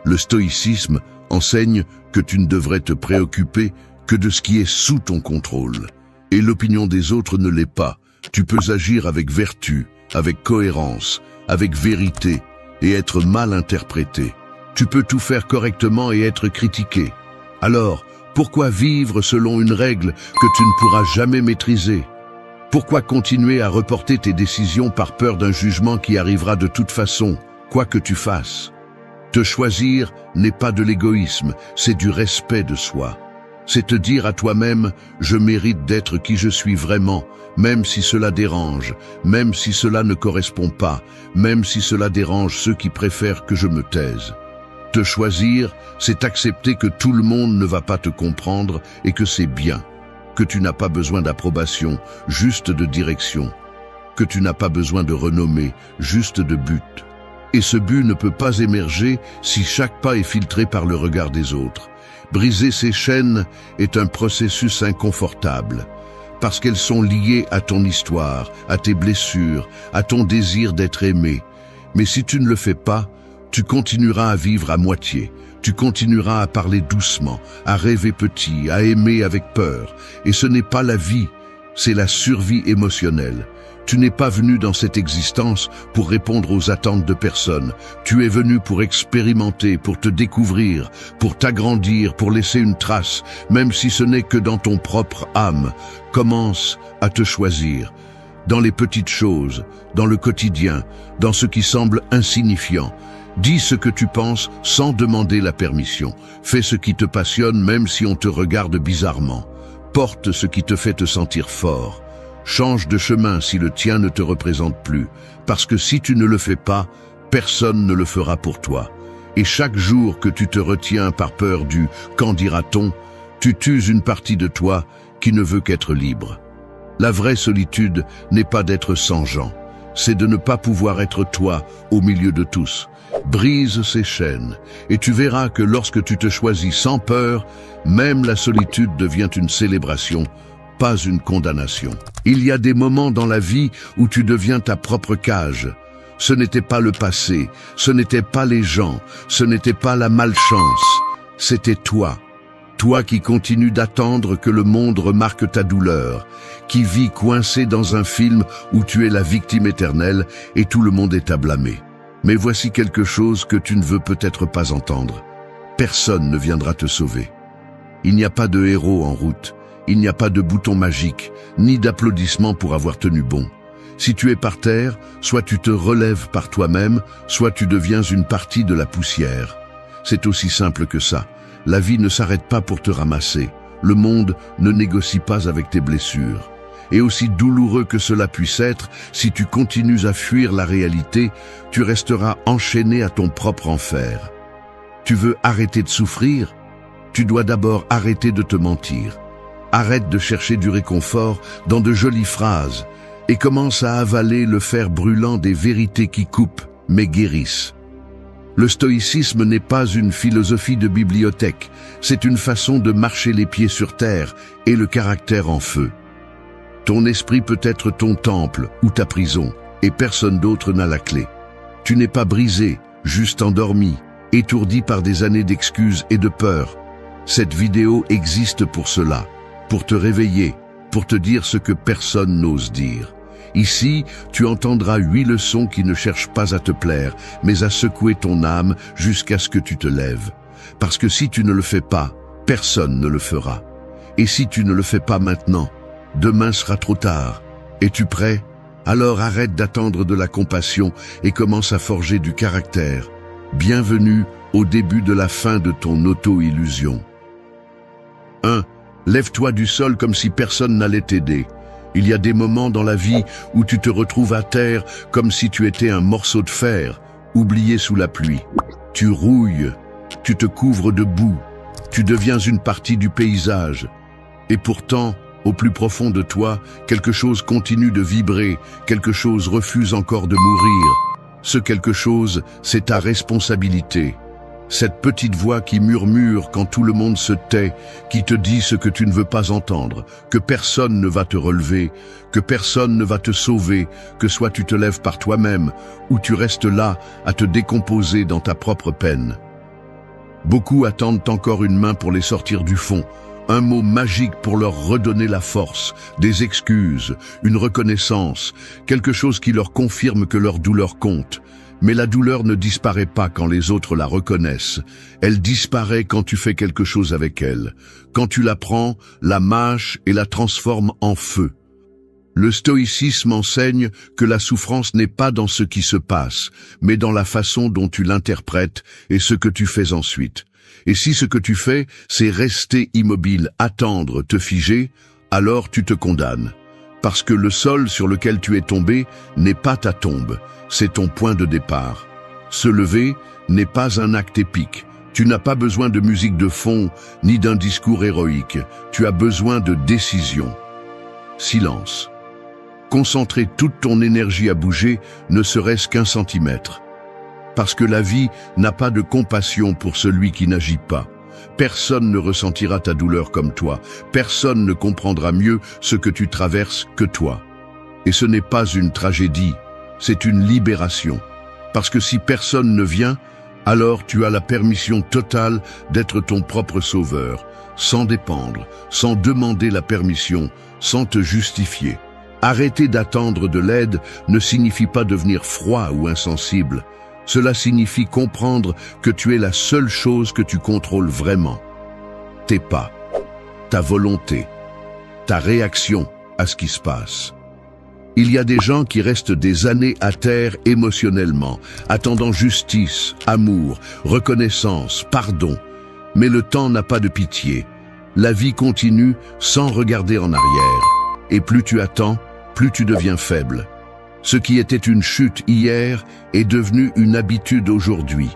Le stoïcisme enseigne que tu ne devrais te préoccuper que de ce qui est sous ton contrôle. Et l'opinion des autres ne l'est pas. Tu peux agir avec vertu, avec cohérence, avec vérité, et être mal interprété. Tu peux tout faire correctement et être critiqué. Alors, pourquoi vivre selon une règle que tu ne pourras jamais maîtriser? Pourquoi continuer à reporter tes décisions par peur d'un jugement qui arrivera de toute façon, quoi que tu fasses? Te choisir n'est pas de l'égoïsme, c'est du respect de soi. C'est te dire à toi-même « je mérite d'être qui je suis vraiment », même si cela dérange, même si cela ne correspond pas, même si cela dérange ceux qui préfèrent que je me taise. Te choisir, c'est accepter que tout le monde ne va pas te comprendre et que c'est bien, que tu n'as pas besoin d'approbation, juste de direction, que tu n'as pas besoin de renommée, juste de but. Et ce but ne peut pas émerger si chaque pas est filtré par le regard des autres. Briser ces chaînes est un processus inconfortable, parce qu'elles sont liées à ton histoire, à tes blessures, à ton désir d'être aimé. Mais si tu ne le fais pas, tu continueras à vivre à moitié, tu continueras à parler doucement, à rêver petit, à aimer avec peur. Et ce n'est pas la vie, c'est la survie émotionnelle. Tu n'es pas venu dans cette existence pour répondre aux attentes de personne. Tu es venu pour expérimenter, pour te découvrir, pour t'agrandir, pour laisser une trace, même si ce n'est que dans ton propre âme. Commence à te choisir. dans les petites choses, dans le quotidien, dans ce qui semble insignifiant. Dis ce que tu penses sans demander la permission. Fais ce qui te passionne même si on te regarde bizarrement. Porte ce qui te fait te sentir fort. Change de chemin si le tien ne te représente plus, parce que si tu ne le fais pas, personne ne le fera pour toi. Et chaque jour que tu te retiens par peur du « qu'en dira-t-on », tu tues une partie de toi qui ne veut qu'être libre. La vraie solitude n'est pas d'être sans gens, c'est de ne pas pouvoir être toi au milieu de tous. Brise ces chaînes, et tu verras que lorsque tu te choisis sans peur, même la solitude devient une célébration, pas une condamnation. Il y a des moments dans la vie où tu deviens ta propre cage. Ce n'était pas le passé, ce n'était pas les gens, ce n'était pas la malchance, c'était toi. Toi qui continues d'attendre que le monde remarque ta douleur, qui vis coincé dans un film où tu es la victime éternelle et tout le monde est à blâmer. Mais voici quelque chose que tu ne veux peut-être pas entendre. Personne ne viendra te sauver. Il n'y a pas de héros en route, il n'y a pas de bouton magique, ni d'applaudissements pour avoir tenu bon. Si tu es par terre, soit tu te relèves par toi-même, soit tu deviens une partie de la poussière. C'est aussi simple que ça. La vie ne s'arrête pas pour te ramasser. Le monde ne négocie pas avec tes blessures. Et aussi douloureux que cela puisse être, si tu continues à fuir la réalité, tu resteras enchaîné à ton propre enfer. Tu veux arrêter de souffrir? Tu dois d'abord arrêter de te mentir. Arrête de chercher du réconfort dans de jolies phrases et commence à avaler le fer brûlant des vérités qui coupent mais guérissent. Le stoïcisme n'est pas une philosophie de bibliothèque, c'est une façon de marcher les pieds sur terre et le caractère en feu. Ton esprit peut être ton temple ou ta prison, et personne d'autre n'a la clé. Tu n'es pas brisé, juste endormi, étourdi par des années d'excuses et de peur. Cette vidéo existe pour cela, pour te réveiller, pour te dire ce que personne n'ose dire. Ici, tu entendras 8 leçons qui ne cherchent pas à te plaire, mais à secouer ton âme jusqu'à ce que tu te lèves. Parce que si tu ne le fais pas, personne ne le fera. Et si tu ne le fais pas maintenant, demain sera trop tard. Es-tu prêt? Alors arrête d'attendre de la compassion et commence à forger du caractère. Bienvenue au début de la fin de ton auto-illusion. 1. Lève-toi du sol comme si personne n'allait t'aider. Il y a des moments dans la vie où tu te retrouves à terre comme si tu étais un morceau de fer, oublié sous la pluie. Tu rouilles, tu te couvres de boue, tu deviens une partie du paysage. Et pourtant, au plus profond de toi, quelque chose continue de vibrer, quelque chose refuse encore de mourir. Ce quelque chose, c'est ta responsabilité. Cette petite voix qui murmure quand tout le monde se tait, qui te dit ce que tu ne veux pas entendre, que personne ne va te relever, que personne ne va te sauver, que soit tu te lèves par toi-même, ou tu restes là à te décomposer dans ta propre peine. Beaucoup attendent encore une main pour les sortir du fond, un mot magique pour leur redonner la force, des excuses, une reconnaissance, quelque chose qui leur confirme que leur douleur compte. Mais la douleur ne disparaît pas quand les autres la reconnaissent. Elle disparaît quand tu fais quelque chose avec elle. Quand tu la prends, la mâches et la transformes en feu. Le stoïcisme enseigne que la souffrance n'est pas dans ce qui se passe, mais dans la façon dont tu l'interprètes et ce que tu fais ensuite. Et si ce que tu fais, c'est rester immobile, attendre, te figer, alors tu te condamnes. Parce que le sol sur lequel tu es tombé n'est pas ta tombe, c'est ton point de départ. Se lever n'est pas un acte épique. Tu n'as pas besoin de musique de fond, ni d'un discours héroïque. Tu as besoin de décision. Silence. Concentrer toute ton énergie à bouger, ne serait-ce qu'1 centimètre. Parce que la vie n'a pas de compassion pour celui qui n'agit pas. Personne ne ressentira ta douleur comme toi. Personne ne comprendra mieux ce que tu traverses que toi. Et ce n'est pas une tragédie, c'est une libération. Parce que si personne ne vient, alors tu as la permission totale d'être ton propre sauveur, sans dépendre, sans demander la permission, sans te justifier. Arrêter d'attendre de l'aide ne signifie pas devenir froid ou insensible. Cela signifie comprendre que tu es la seule chose que tu contrôles vraiment. Tes pas, ta volonté, ta réaction à ce qui se passe. Il y a des gens qui restent des années à terre émotionnellement, attendant justice, amour, reconnaissance, pardon. Mais le temps n'a pas de pitié. La vie continue sans regarder en arrière. Et plus tu attends, plus tu deviens faible. Ce qui était une chute hier est devenu une habitude aujourd'hui.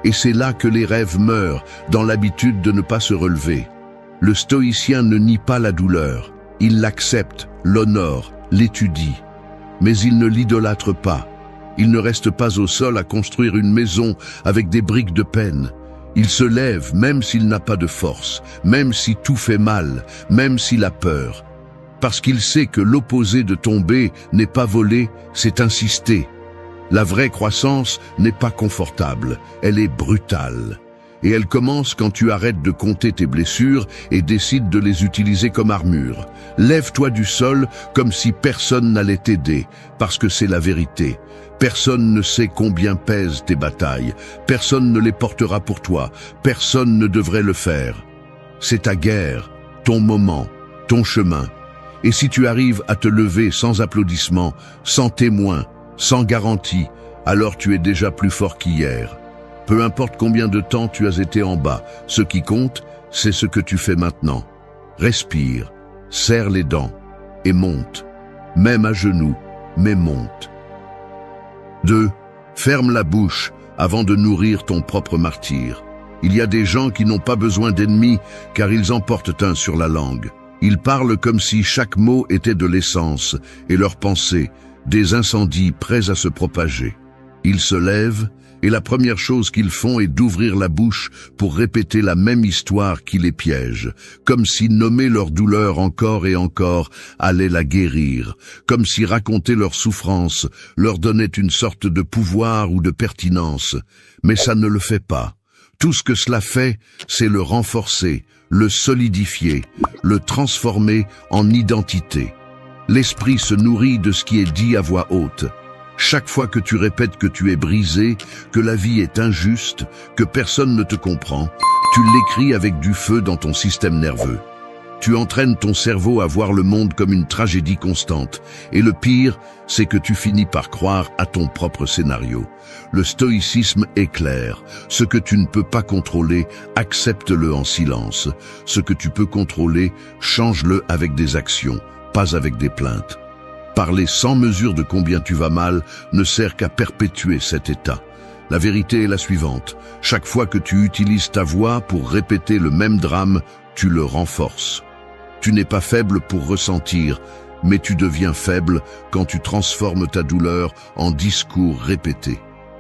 Et c'est là que les rêves meurent, dans l'habitude de ne pas se relever. Le stoïcien ne nie pas la douleur. Il l'accepte, l'honore, l'étudie. Mais il ne l'idolâtre pas. Il ne reste pas au sol à construire une maison avec des briques de peine. Il se lève même s'il n'a pas de force, même si tout fait mal, même s'il a peur. Parce qu'il sait que l'opposé de tomber n'est pas voler, c'est insister. La vraie croissance n'est pas confortable, elle est brutale. Et elle commence quand tu arrêtes de compter tes blessures et décides de les utiliser comme armure. Lève-toi du sol comme si personne n'allait t'aider, parce que c'est la vérité. Personne ne sait combien pèsent tes batailles, personne ne les portera pour toi, personne ne devrait le faire. C'est ta guerre, ton moment, ton chemin. Et si tu arrives à te lever sans applaudissements, sans témoins, sans garantie, alors tu es déjà plus fort qu'hier. Peu importe combien de temps tu as été en bas, ce qui compte, c'est ce que tu fais maintenant. Respire, serre les dents et monte. Même à genoux, mais monte. 2. Ferme la bouche avant de nourrir ton propre martyr. Il y a des gens qui n'ont pas besoin d'ennemis car ils en portent un sur la langue. Ils parlent comme si chaque mot était de l'essence et leurs pensées, des incendies prêts à se propager. Ils se lèvent et la première chose qu'ils font est d'ouvrir la bouche pour répéter la même histoire qui les piège, comme si nommer leur douleur encore et encore allait la guérir, comme si raconter leur souffrance leur donnait une sorte de pouvoir ou de pertinence, mais ça ne le fait pas. Tout ce que cela fait, c'est le renforcer, le solidifier, le transformer en identité. L'esprit se nourrit de ce qui est dit à voix haute. Chaque fois que tu répètes que tu es brisé, que la vie est injuste, que personne ne te comprend, tu l'écris avec du feu dans ton système nerveux. Tu entraînes ton cerveau à voir le monde comme une tragédie constante. Et le pire, c'est que tu finis par croire à ton propre scénario. Le stoïcisme est clair. Ce que tu ne peux pas contrôler, accepte-le en silence. Ce que tu peux contrôler, change-le avec des actions, pas avec des plaintes. Parler sans mesure de combien tu vas mal ne sert qu'à perpétuer cet état. La vérité est la suivante. Chaque fois que tu utilises ta voix pour répéter le même drame, tu le renforces. Tu n'es pas faible pour ressentir, mais tu deviens faible quand tu transformes ta douleur en discours répétés.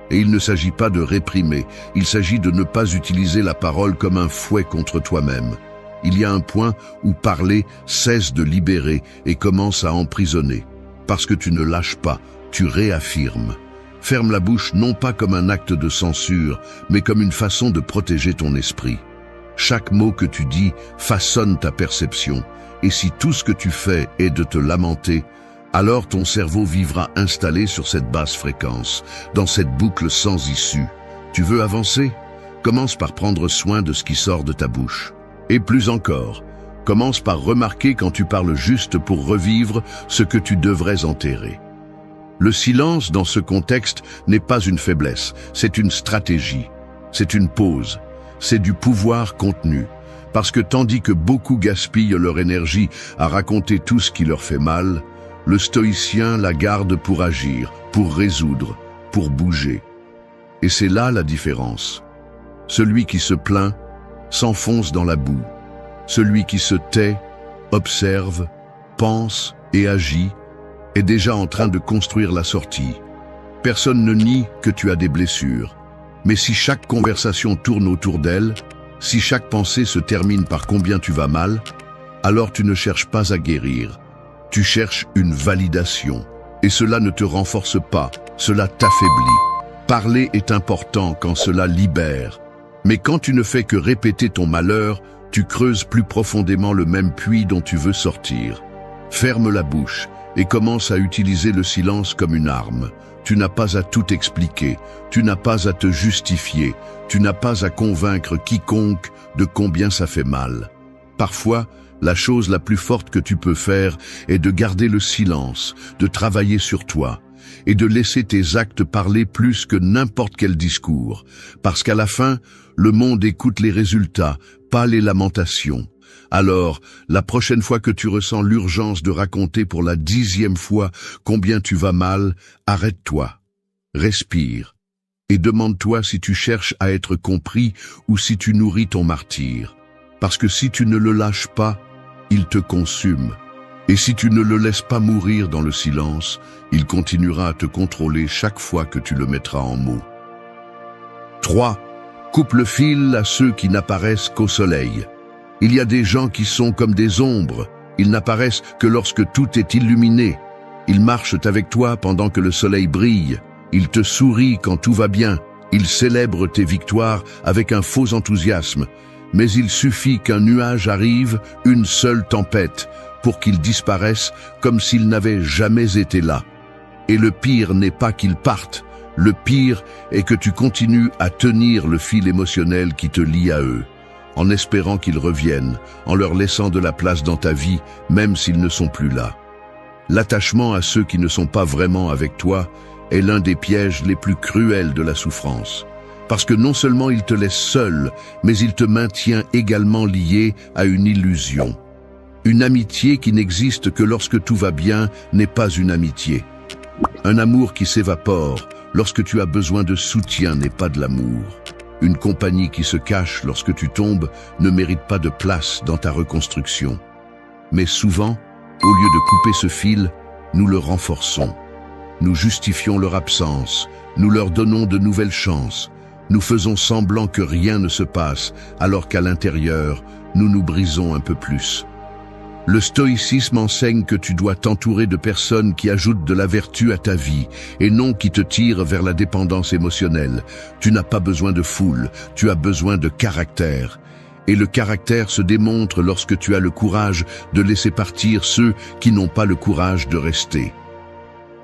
Et il ne s'agit pas de réprimer, il s'agit de ne pas utiliser la parole comme un fouet contre toi-même. Il y a un point où parler cesse de libérer et commence à emprisonner. Parce que tu ne lâches pas, tu réaffirmes. Ferme la bouche non pas comme un acte de censure, mais comme une façon de protéger ton esprit. Chaque mot que tu dis façonne ta perception, et si tout ce que tu fais est de te lamenter, alors ton cerveau vivra installé sur cette basse fréquence, dans cette boucle sans issue. Tu veux avancer? Commence par prendre soin de ce qui sort de ta bouche. Et plus encore, commence par remarquer quand tu parles juste pour revivre ce que tu devrais enterrer. Le silence dans ce contexte n'est pas une faiblesse, c'est une stratégie, c'est une pause, c'est du pouvoir contenu. Parce que tandis que beaucoup gaspillent leur énergie à raconter tout ce qui leur fait mal, le stoïcien la garde pour agir, pour résoudre, pour bouger. Et c'est là la différence. Celui qui se plaint s'enfonce dans la boue. Celui qui se tait, observe, pense et agit est déjà en train de construire la sortie. Personne ne nie que tu as des blessures. Mais si chaque conversation tourne autour d'elle, si chaque pensée se termine par combien tu vas mal, alors tu ne cherches pas à guérir. Tu cherches une validation. Et cela ne te renforce pas, cela t'affaiblit. Parler est important quand cela libère. Mais quand tu ne fais que répéter ton malheur, tu creuses plus profondément le même puits dont tu veux sortir. Ferme la bouche et commence à utiliser le silence comme une arme. Tu n'as pas à tout expliquer, tu n'as pas à te justifier, tu n'as pas à convaincre quiconque de combien ça fait mal. Parfois, La chose la plus forte que tu peux faire est de garder le silence, de travailler sur toi, et de laisser tes actes parler plus que n'importe quel discours. Parce qu'à la fin, le monde écoute les résultats, pas les lamentations. Alors, la prochaine fois que tu ressens l'urgence de raconter pour la 10e fois combien tu vas mal, arrête-toi, respire, et demande-toi si tu cherches à être compris ou si tu nourris ton martyre. Parce que si tu ne le lâches pas, il te consume. Et si tu ne le laisses pas mourir dans le silence, il continuera à te contrôler chaque fois que tu le mettras en mots. 3. Coupe le fil à ceux qui n'apparaissent qu'au soleil. Il y a des gens qui sont comme des ombres. Ils n'apparaissent que lorsque tout est illuminé. Ils marchent avec toi pendant que le soleil brille. Ils te sourient quand tout va bien. Ils célèbrent tes victoires avec un faux enthousiasme. Mais il suffit qu'un nuage arrive, une seule tempête, pour qu'ils disparaissent comme s'ils n'avaient jamais été là. Et le pire n'est pas qu'ils partent. Le pire est que tu continues à tenir le fil émotionnel qui te lie à eux, en espérant qu'ils reviennent, en leur laissant de la place dans ta vie, même s'ils ne sont plus là. L'attachement à ceux qui ne sont pas vraiment avec toi est l'un des pièges les plus cruels de la souffrance. Parce que non seulement il te laisse seul, mais il te maintient également lié à une illusion. Une amitié qui n'existe que lorsque tout va bien n'est pas une amitié. Un amour qui s'évapore lorsque tu as besoin de soutien n'est pas de l'amour. Une compagnie qui se cache lorsque tu tombes ne mérite pas de place dans ta reconstruction. Mais souvent, au lieu de couper ce fil, nous le renforçons. Nous justifions leur absence, nous leur donnons de nouvelles chances. Nous faisons semblant que rien ne se passe, alors qu'à l'intérieur, nous nous brisons un peu plus. Le stoïcisme enseigne que tu dois t'entourer de personnes qui ajoutent de la vertu à ta vie et non qui te tirent vers la dépendance émotionnelle. Tu n'as pas besoin de foule, tu as besoin de caractère. Et le caractère se démontre lorsque tu as le courage de laisser partir ceux qui n'ont pas le courage de rester.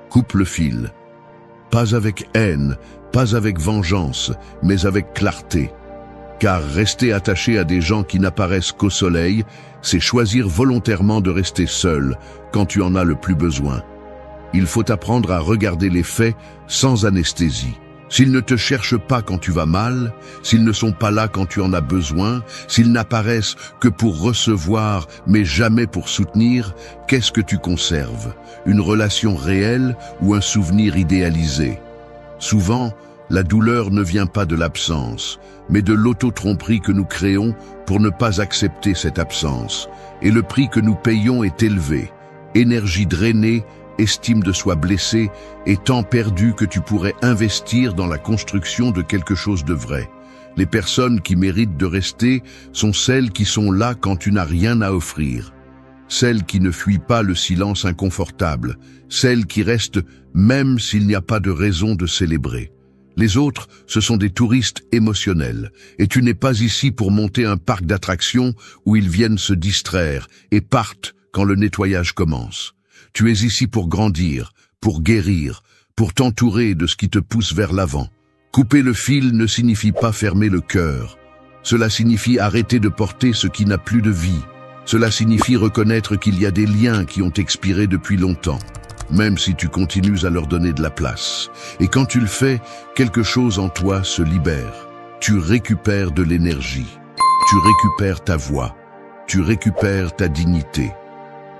Coupe le fil. Pas avec haine, pas avec vengeance, mais avec clarté. Car rester attaché à des gens qui n'apparaissent qu'au soleil, c'est choisir volontairement de rester seul quand tu en as le plus besoin. Il faut apprendre à regarder les faits sans anesthésie. S'ils ne te cherchent pas quand tu vas mal, s'ils ne sont pas là quand tu en as besoin, s'ils n'apparaissent que pour recevoir mais jamais pour soutenir, qu'est-ce que tu conserves? Une relation réelle ou un souvenir idéalisé? Souvent, la douleur ne vient pas de l'absence, mais de l'auto-tromperie que nous créons pour ne pas accepter cette absence. Et le prix que nous payons est élevé. Énergie drainée, estime de soi blessée et temps perdu que tu pourrais investir dans la construction de quelque chose de vrai. Les personnes qui méritent de rester sont celles qui sont là quand tu n'as rien à offrir. Celles qui ne fuient pas le silence inconfortable. Celles qui restent même s'il n'y a pas de raison de célébrer. Les autres, ce sont des touristes émotionnels. Et tu n'es pas ici pour monter un parc d'attractions où ils viennent se distraire et partent quand le nettoyage commence. Tu es ici pour grandir, pour guérir, pour t'entourer de ce qui te pousse vers l'avant. Couper le fil ne signifie pas fermer le cœur. Cela signifie arrêter de porter ce qui n'a plus de vie. Cela signifie reconnaître qu'il y a des liens qui ont expiré depuis longtemps, même si tu continues à leur donner de la place. Et quand tu le fais, quelque chose en toi se libère. Tu récupères de l'énergie. Tu récupères ta voix. Tu récupères ta dignité.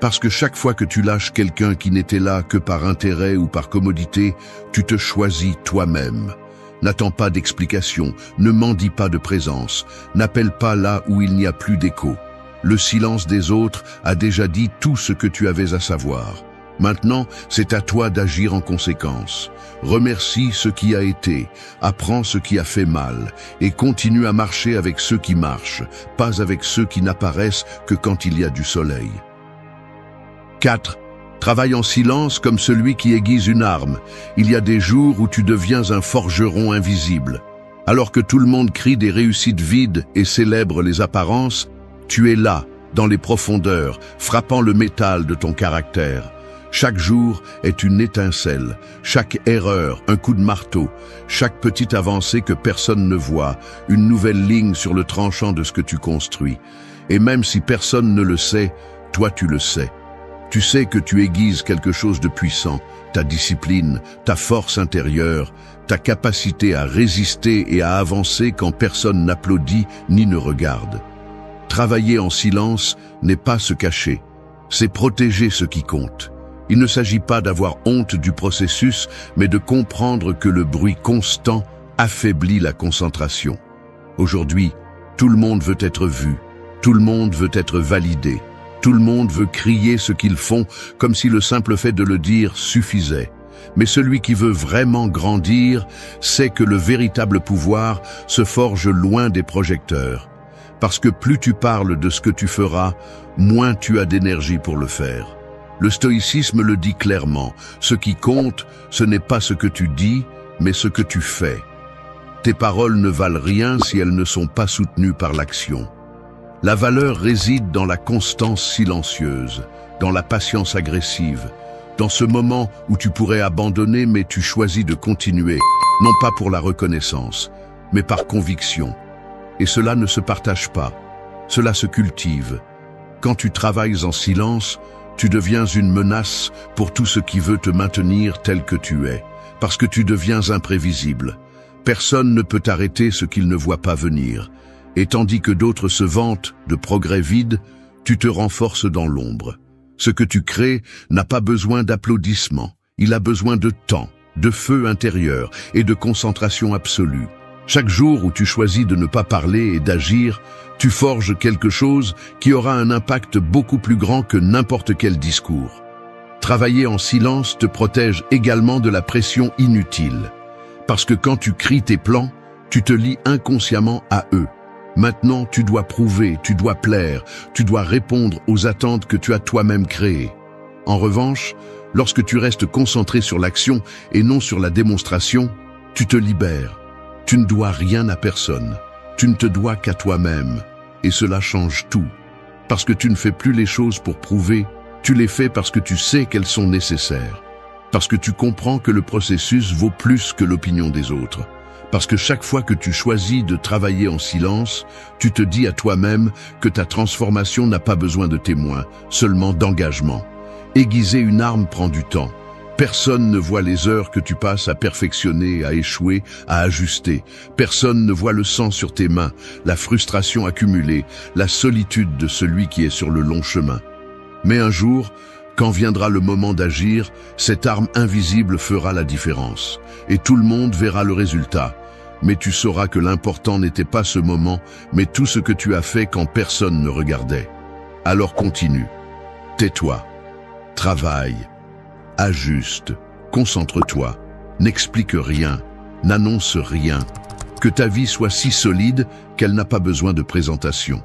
Parce que chaque fois que tu lâches quelqu'un qui n'était là que par intérêt ou par commodité, tu te choisis toi-même. N'attends pas d'explication, ne mendie pas de présence, n'appelle pas là où il n'y a plus d'écho. Le silence des autres a déjà dit tout ce que tu avais à savoir. Maintenant, c'est à toi d'agir en conséquence. Remercie ce qui a été, apprends ce qui a fait mal, et continue à marcher avec ceux qui marchent, pas avec ceux qui n'apparaissent que quand il y a du soleil. 4. Travaille en silence comme celui qui aiguise une arme. Il y a des jours où tu deviens un forgeron invisible. Alors que tout le monde crie des réussites vides et célèbre les apparences, tu es là, dans les profondeurs, frappant le métal de ton caractère. Chaque jour est une étincelle, chaque erreur, un coup de marteau, chaque petite avancée que personne ne voit, une nouvelle ligne sur le tranchant de ce que tu construis. Et même si personne ne le sait, toi tu le sais. Tu sais que tu aiguises quelque chose de puissant, ta discipline, ta force intérieure, ta capacité à résister et à avancer quand personne n'applaudit ni ne regarde. Travailler en silence n'est pas se cacher, c'est protéger ce qui compte. Il ne s'agit pas d'avoir honte du processus, mais de comprendre que le bruit constant affaiblit la concentration. Aujourd'hui, tout le monde veut être vu, tout le monde veut être validé, tout le monde veut crier ce qu'ils font comme si le simple fait de le dire suffisait. Mais celui qui veut vraiment grandir sait que le véritable pouvoir se forge loin des projecteurs. Parce que plus tu parles de ce que tu feras, moins tu as d'énergie pour le faire. Le stoïcisme le dit clairement, ce qui compte, ce n'est pas ce que tu dis, mais ce que tu fais. Tes paroles ne valent rien si elles ne sont pas soutenues par l'action. La valeur réside dans la constance silencieuse, dans la patience agressive, dans ce moment où tu pourrais abandonner mais tu choisis de continuer, non pas pour la reconnaissance, mais par conviction. Et cela ne se partage pas, cela se cultive. Quand tu travailles en silence, tu deviens une menace pour tout ce qui veut te maintenir tel que tu es, parce que tu deviens imprévisible. Personne ne peut arrêter ce qu'il ne voit pas venir. Et tandis que d'autres se vantent de progrès vides, tu te renforces dans l'ombre. Ce que tu crées n'a pas besoin d'applaudissements, il a besoin de temps, de feu intérieur et de concentration absolue. Chaque jour où tu choisis de ne pas parler et d'agir, tu forges quelque chose qui aura un impact beaucoup plus grand que n'importe quel discours. Travailler en silence te protège également de la pression inutile. Parce que quand tu cries tes plans, tu te lies inconsciemment à eux. Maintenant, tu dois prouver, tu dois plaire, tu dois répondre aux attentes que tu as toi-même créées. En revanche, lorsque tu restes concentré sur l'action et non sur la démonstration, tu te libères. Tu ne dois rien à personne. Tu ne te dois qu'à toi-même. Et cela change tout. Parce que tu ne fais plus les choses pour prouver, tu les fais parce que tu sais qu'elles sont nécessaires. Parce que tu comprends que le processus vaut plus que l'opinion des autres. Parce que chaque fois que tu choisis de travailler en silence, tu te dis à toi-même que ta transformation n'a pas besoin de témoins, seulement d'engagement. Aiguiser une arme prend du temps. Personne ne voit les heures que tu passes à perfectionner, à échouer, à ajuster. Personne ne voit le sang sur tes mains, la frustration accumulée, la solitude de celui qui est sur le long chemin. Mais un jour, quand viendra le moment d'agir, cette arme invisible fera la différence. Et tout le monde verra le résultat. Mais tu sauras que l'important n'était pas ce moment, mais tout ce que tu as fait quand personne ne regardait. Alors continue. Tais-toi. Travaille. Ajuste. Concentre-toi. N'explique rien. N'annonce rien. Que ta vie soit si solide qu'elle n'a pas besoin de présentation.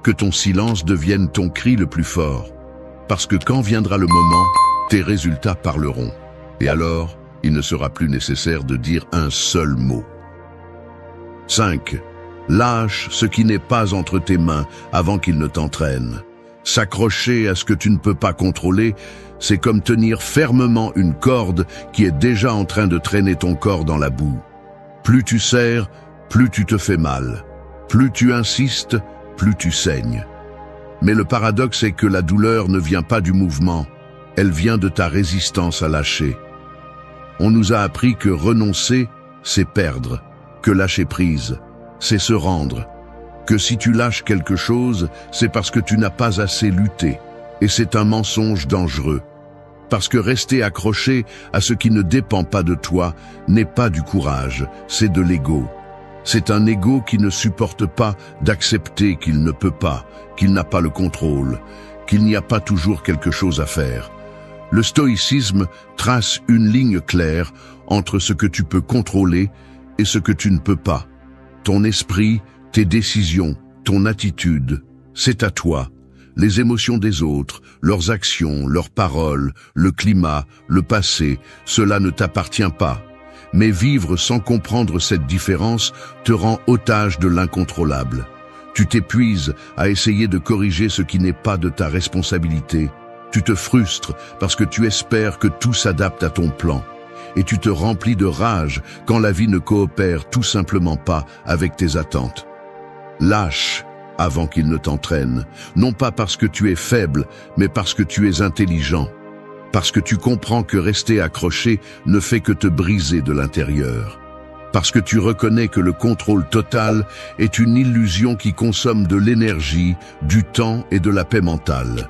Que ton silence devienne ton cri le plus fort. Parce que quand viendra le moment, tes résultats parleront. Et alors, il ne sera plus nécessaire de dire un seul mot. 5. Lâche ce qui n'est pas entre tes mains avant qu'il ne t'entraîne. S'accrocher à ce que tu ne peux pas contrôler, c'est comme tenir fermement une corde qui est déjà en train de traîner ton corps dans la boue. Plus tu serres, plus tu te fais mal. Plus tu insistes, plus tu saignes. Mais le paradoxe est que la douleur ne vient pas du mouvement, elle vient de ta résistance à lâcher. On nous a appris que renoncer, c'est perdre, que lâcher prise, c'est se rendre, que si tu lâches quelque chose, c'est parce que tu n'as pas assez lutté, et c'est un mensonge dangereux. Parce que rester accroché à ce qui ne dépend pas de toi n'est pas du courage, c'est de l'ego. C'est un ego qui ne supporte pas d'accepter qu'il ne peut pas, qu'il n'a pas le contrôle, qu'il n'y a pas toujours quelque chose à faire. Le stoïcisme trace une ligne claire entre ce que tu peux contrôler et ce que tu ne peux pas. Ton esprit, tes décisions, ton attitude, c'est à toi. Les émotions des autres, leurs actions, leurs paroles, le climat, le passé, cela ne t'appartient pas. Mais vivre sans comprendre cette différence te rend otage de l'incontrôlable. Tu t'épuises à essayer de corriger ce qui n'est pas de ta responsabilité. Tu te frustres parce que tu espères que tout s'adapte à ton plan. Et tu te remplis de rage quand la vie ne coopère tout simplement pas avec tes attentes. Lâche, avant qu'il ne t'entraîne. Non pas parce que tu es faible, mais parce que tu es intelligent. Parce que tu comprends que rester accroché ne fait que te briser de l'intérieur. Parce que tu reconnais que le contrôle total est une illusion qui consomme de l'énergie, du temps et de la paix mentale.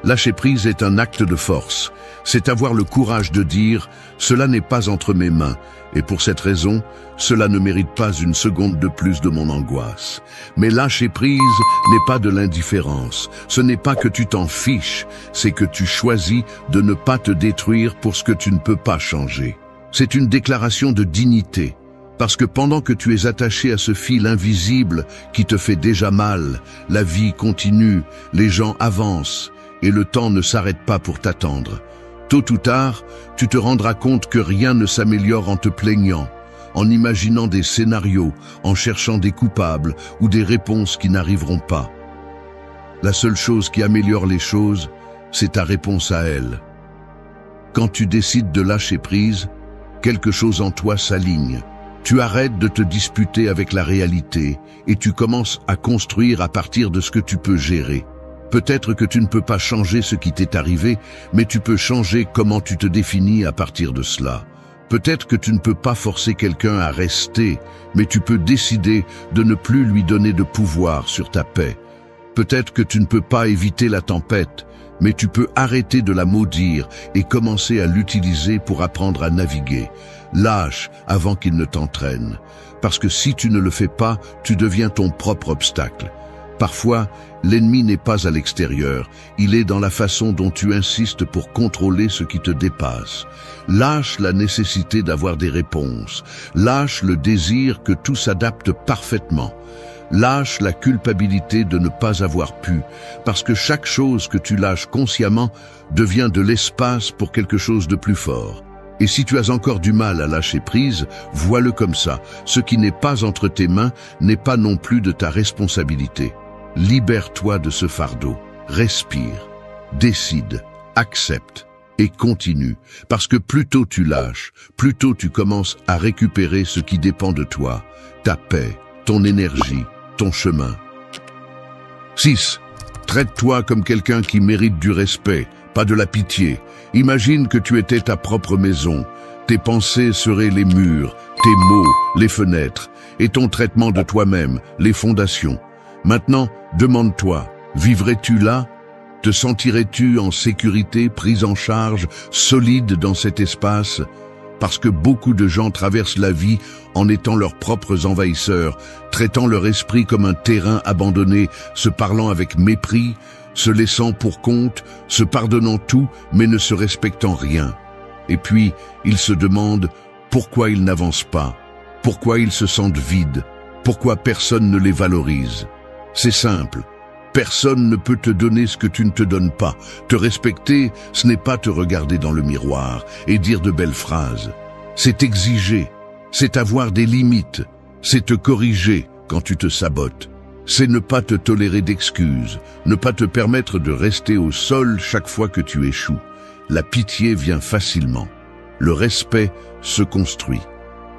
Lâcher prise est un acte de force. C'est avoir le courage de dire « cela n'est pas entre mes mains » et pour cette raison, cela ne mérite pas une seconde de plus de mon angoisse. Mais lâcher prise n'est pas de l'indifférence. Ce n'est pas que tu t'en fiches, c'est que tu choisis de ne pas te détruire pour ce que tu ne peux pas changer. C'est une déclaration de dignité. Parce que pendant que tu es attaché à ce fil invisible qui te fait déjà mal, la vie continue, les gens avancent et le temps ne s'arrête pas pour t'attendre. Tôt ou tard, tu te rendras compte que rien ne s'améliore en te plaignant, en imaginant des scénarios, en cherchant des coupables ou des réponses qui n'arriveront pas. La seule chose qui améliore les choses, c'est ta réponse à elles. Quand tu décides de lâcher prise, quelque chose en toi s'aligne. Tu arrêtes de te disputer avec la réalité et tu commences à construire à partir de ce que tu peux gérer. Peut-être que tu ne peux pas changer ce qui t'est arrivé, mais tu peux changer comment tu te définis à partir de cela. Peut-être que tu ne peux pas forcer quelqu'un à rester, mais tu peux décider de ne plus lui donner de pouvoir sur ta paix. Peut-être que tu ne peux pas éviter la tempête, mais tu peux arrêter de la maudire et commencer à l'utiliser pour apprendre à naviguer. Lâche avant qu'il ne t'entraîne, parce que si tu ne le fais pas, tu deviens ton propre obstacle. Parfois, l'ennemi n'est pas à l'extérieur, il est dans la façon dont tu insistes pour contrôler ce qui te dépasse. Lâche la nécessité d'avoir des réponses, lâche le désir que tout s'adapte parfaitement. Lâche la culpabilité de ne pas avoir pu, parce que chaque chose que tu lâches consciemment devient de l'espace pour quelque chose de plus fort. Et si tu as encore du mal à lâcher prise, vois-le comme ça. Ce qui n'est pas entre tes mains n'est pas non plus de ta responsabilité. Libère-toi de ce fardeau. Respire, décide, accepte et continue. Parce que plus tôt tu lâches, plus tôt tu commences à récupérer ce qui dépend de toi. Ta paix, ton énergie, ton chemin. 6. Traite-toi comme quelqu'un qui mérite du respect, pas de la pitié. Imagine que tu étais ta propre maison. Tes pensées seraient les murs, tes mots, les fenêtres, et ton traitement de toi-même, les fondations. Maintenant, demande-toi, vivrais-tu là? Te sentirais-tu en sécurité, prise en charge, solide dans cet espace? Parce que beaucoup de gens traversent la vie en étant leurs propres envahisseurs, traitant leur esprit comme un terrain abandonné, se parlant avec mépris, se laissant pour compte, se pardonnant tout, mais ne se respectant rien. Et puis, ils se demandent pourquoi ils n'avancent pas, pourquoi ils se sentent vides, pourquoi personne ne les valorise. C'est simple. Personne ne peut te donner ce que tu ne te donnes pas. Te respecter, ce n'est pas te regarder dans le miroir et dire de belles phrases. C'est exiger, c'est avoir des limites, c'est te corriger quand tu te sabotes. C'est ne pas te tolérer d'excuses, ne pas te permettre de rester au sol chaque fois que tu échoues. La pitié vient facilement. Le respect se construit.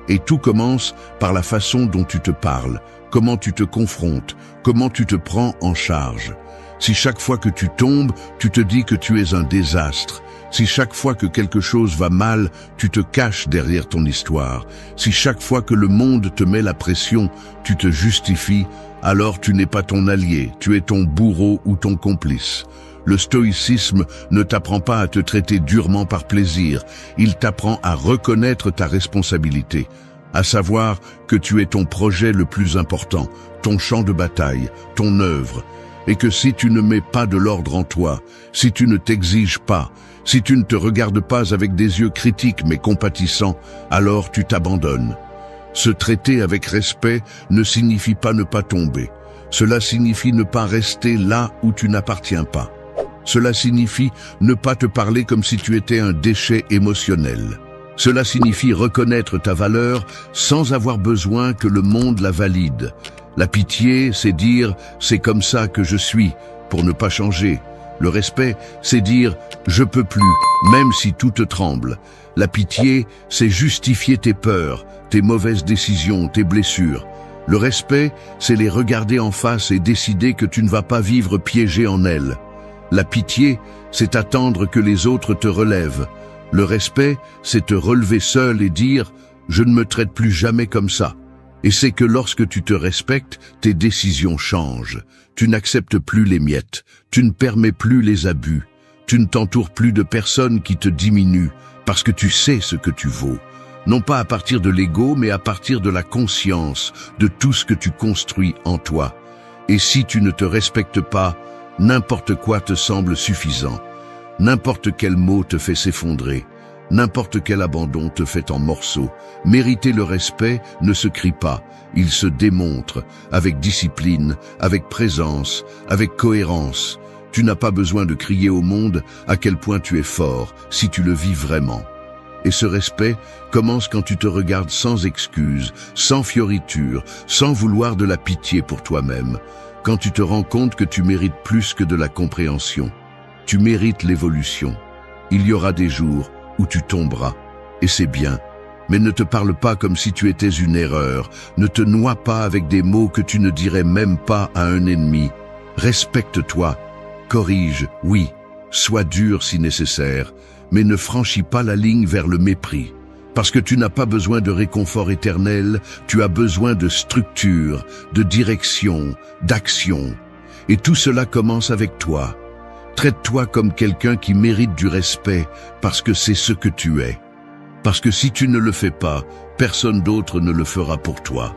Et tout commence par la façon dont tu te parles, comment tu te confrontes, comment tu te prends en charge. Si chaque fois que tu tombes, tu te dis que tu es un désastre, si chaque fois que quelque chose va mal, tu te caches derrière ton histoire, si chaque fois que le monde te met la pression, tu te justifies, alors tu n'es pas ton allié, tu es ton bourreau ou ton complice. Le stoïcisme ne t'apprend pas à te traiter durement par plaisir, il t'apprend à reconnaître ta responsabilité, à savoir que tu es ton projet le plus important, ton champ de bataille, ton œuvre, et que si tu ne mets pas de l'ordre en toi, si tu ne t'exiges pas, si tu ne te regardes pas avec des yeux critiques mais compatissants, alors tu t'abandonnes. Se traiter avec respect ne signifie pas ne pas tomber. Cela signifie ne pas rester là où tu n'appartiens pas. Cela signifie ne pas te parler comme si tu étais un déchet émotionnel. Cela signifie reconnaître ta valeur sans avoir besoin que le monde la valide. La pitié, c'est dire « c'est comme ça que je suis » pour ne pas changer. Le respect, c'est dire « je peux plus » même si tout te tremble. La pitié, c'est justifier tes peurs, tes mauvaises décisions, tes blessures. Le respect, c'est les regarder en face et décider que tu ne vas pas vivre piégé en elles. La pitié, c'est attendre que les autres te relèvent. Le respect, c'est te relever seul et dire « je ne me traite plus jamais comme ça ». Et c'est que lorsque tu te respectes, tes décisions changent. Tu n'acceptes plus les miettes, tu ne permets plus les abus, tu ne t'entoures plus de personnes qui te diminuent, parce que tu sais ce que tu vaux. Non pas à partir de l'ego, mais à partir de la conscience, de tout ce que tu construis en toi. Et si tu ne te respectes pas, n'importe quoi te semble suffisant. N'importe quel mot te fait s'effondrer. N'importe quel abandon te fait en morceaux. Mériter le respect ne se crie pas, il se démontre, avec discipline, avec présence, avec cohérence. Tu n'as pas besoin de crier au monde à quel point tu es fort, si tu le vis vraiment. Et ce respect commence quand tu te regardes sans excuse, sans fioriture, sans vouloir de la pitié pour toi-même. Quand tu te rends compte que tu mérites plus que de la compréhension. Tu mérites l'évolution. Il y aura des jours où tu tomberas, et c'est bien. Mais ne te parle pas comme si tu étais une erreur, ne te noie pas avec des mots que tu ne dirais même pas à un ennemi. Respecte-toi, corrige, oui, sois dur si nécessaire, mais ne franchis pas la ligne vers le mépris. Parce que tu n'as pas besoin de réconfort éternel, tu as besoin de structure, de direction, d'action. Et tout cela commence avec toi. Traite-toi comme quelqu'un qui mérite du respect parce que c'est ce que tu es. Parce que si tu ne le fais pas, personne d'autre ne le fera pour toi.